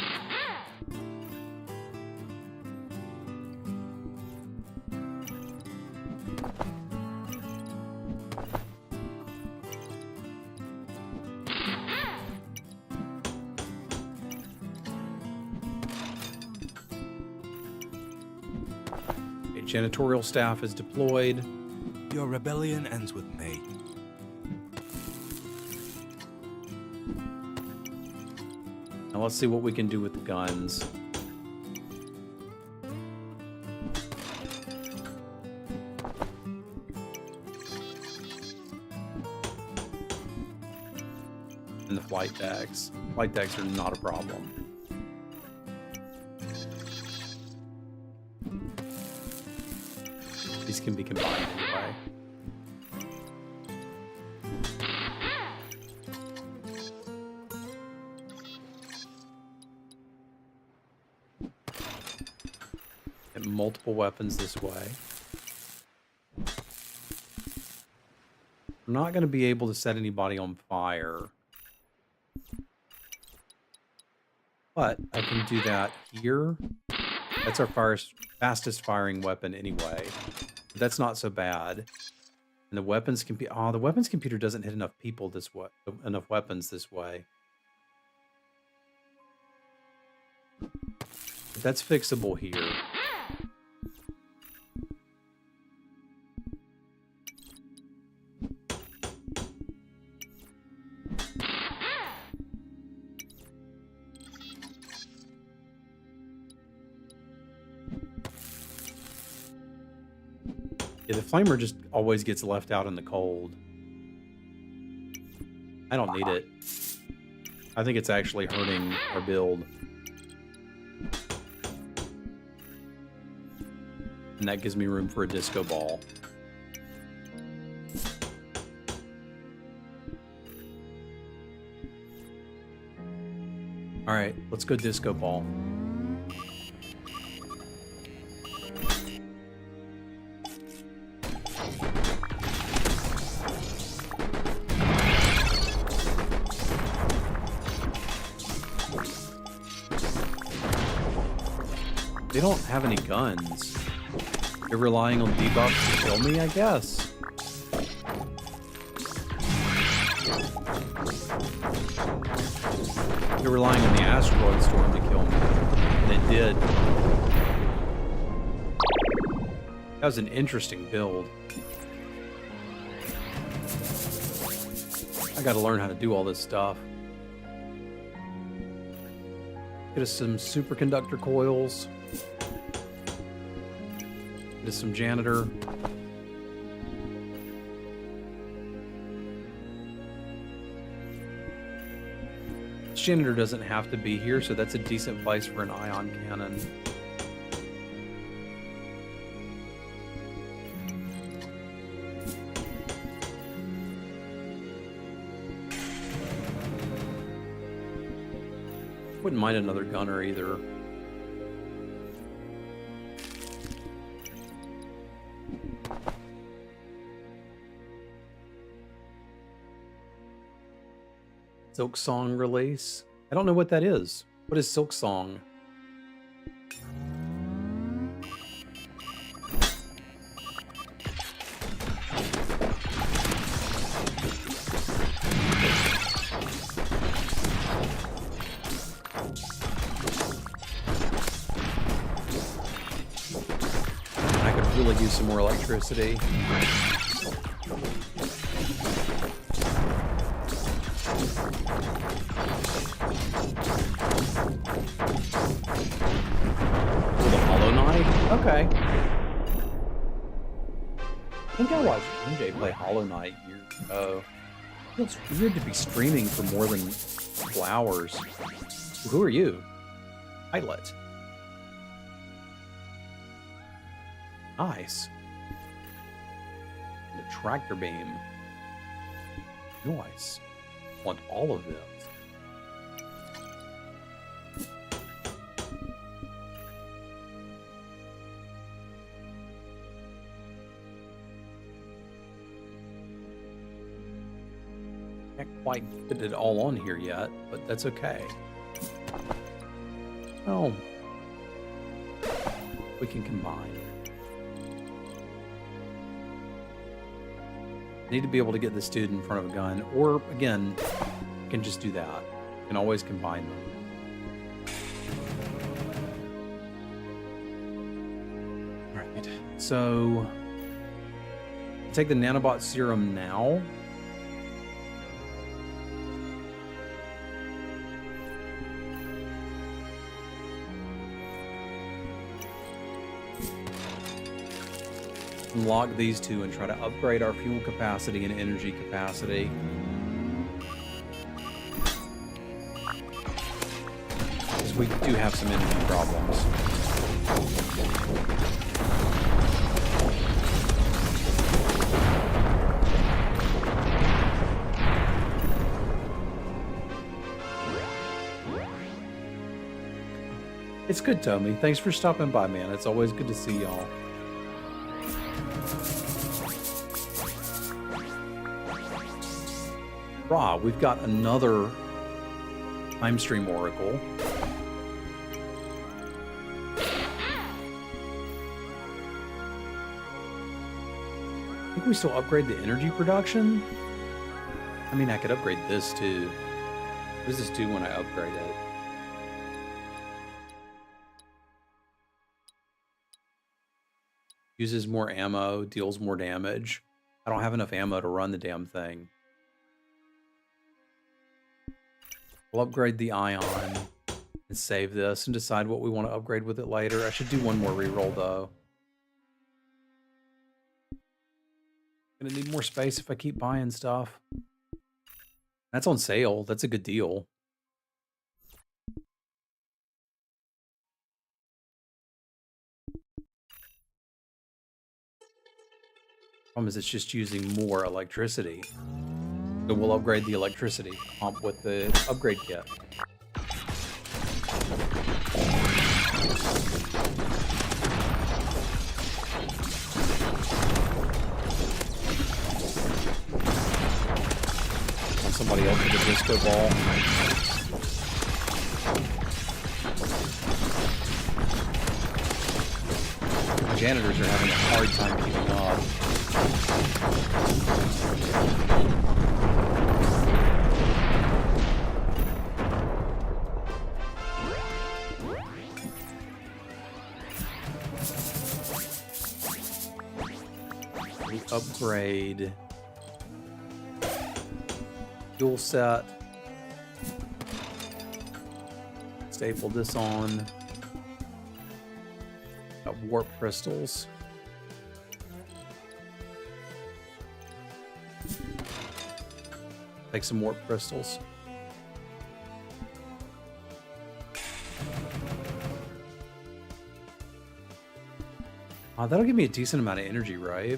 Janitorial staff is deployed. Your rebellion ends with me. Now let's see what we can do with the guns. And the flight decks. Flight decks are not a problem. These can be combined anyway. And multiple weapons this way. I'm not going to be able to set anybody on fire. But I can do that here. That's our fastest firing weapon anyway. But that's not so bad. And the weapons can be... Oh, the weapons computer doesn't hit enough people this way. Enough weapons this way. But that's fixable here. Yeah, the flamer just always gets left out in the cold. I don't need it. I think it's actually hurting our build. And that gives me room for a disco ball. All right, let's go disco ball. They don't have any guns. They're relying on debuffs to kill me, I guess. They're relying on the asteroid storm to kill me. And it did. That was an interesting build. I gotta learn how to do all this stuff. Get us some superconductor coils. Get us some janitor. This janitor doesn't have to be here, so that's a decent place for an ion cannon. Wouldn't mind another gunner either. Silk Song release? I don't know what that is. What is Silk Song? I could really use some more electricity. Okay. I think I watched MJ play Hollow Knight years ago. It feels weird to be streaming for more than a couple hours. Who are you? Pilot. Nice. The tractor beam. Nice. Want all of this. Can't quite fit it all on here yet, but that's okay. Oh. We can combine. Need to be able to get this dude in front of a gun, or again, you can just do that. You can always combine them. Alright, so take the nanobot serum now. Unlock these two and try to upgrade our fuel capacity and energy capacity. Because we do have some energy problems. It's good, Tommy. Thanks for stopping by, man. It's always good to see y'all. Rah, we've got another time stream oracle. I think we still upgrade the energy production. I mean, I could upgrade this too. What does this do when I upgrade it? Uses more ammo, deals more damage. I don't have enough ammo to run the damn thing. We'll upgrade the ion and save this and decide what we want to upgrade with it later. I should do one more reroll though. Gonna need more space if I keep buying stuff. That's on sale. That's a good deal. Problem is it's just using more electricity. So we'll upgrade the electricity pump with the upgrade kit. Want somebody else with a disco ball? The janitors are having a hard time keeping up. Upgrade fuel set, staple this on, got warp crystals, take some warp crystals. That'll give me a decent amount of energy, right?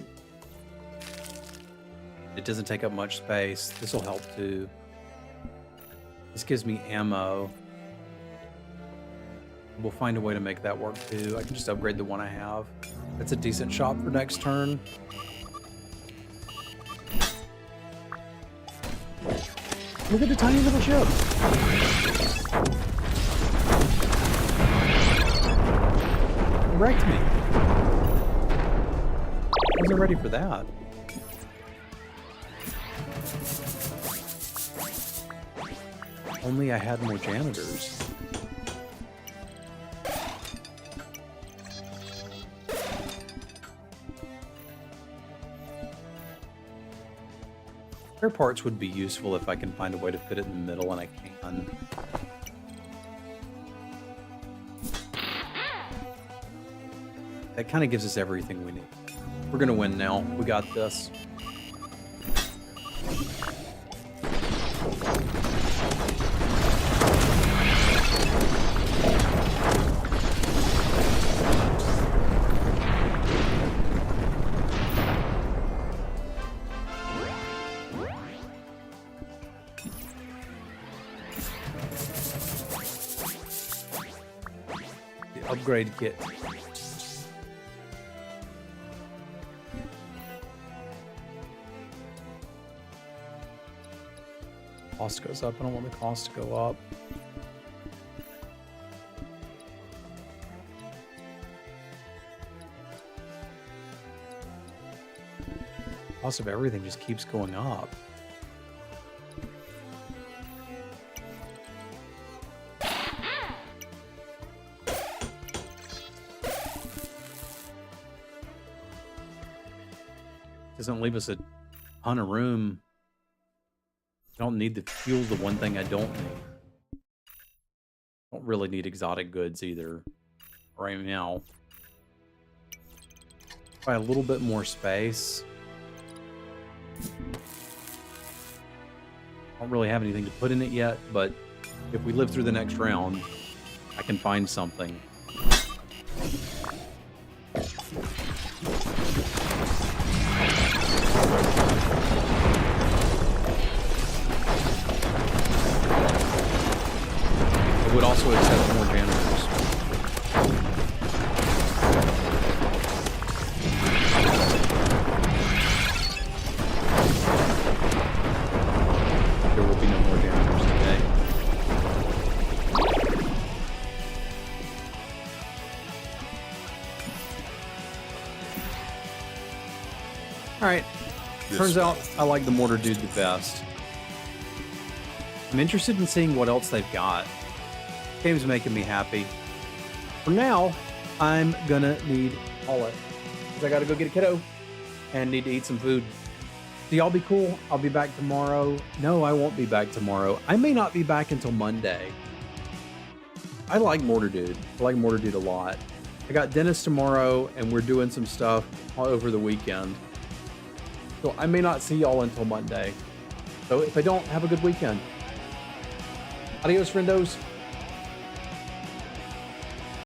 It doesn't take up much space. This will help too. This gives me ammo. We'll find a way to make that work too. I can just upgrade the one I have. That's a decent shot for next turn. Look at the tiny little ship. It wrecked me. I wasn't ready for that. Only I had more janitors. Spare parts would be useful if I can find a way to fit it in the middle, and I can. That kind of gives us everything we need. We're gonna win now. We got this. upgrade kit. Cost goes up. I don't want the cost to go up. Cost of everything just keeps going up. Doesn't leave us a ton of room. I don't need the fuel, the one thing I don't need. Don't really need exotic goods either right now. Try a little bit more space. Don't really have anything to put in it yet, but if we live through the next round, I can find something. It would also accept more janitors. There will be no more janitors today. Alright. Turns out I like the mortar dude the best. I'm interested in seeing what else they've got. Game's making me happy. For now, I'm gonna need all it. Because I gotta go get a kiddo and need to eat some food. So y'all be cool. I'll be back tomorrow. No, I won't be back tomorrow. I may not be back until Monday. I like Mortar Dude. I like Mortar Dude a lot. I got dentist tomorrow and we're doing some stuff all over the weekend. So I may not see y'all until Monday. So if I don't, have a good weekend. Adios, friendos.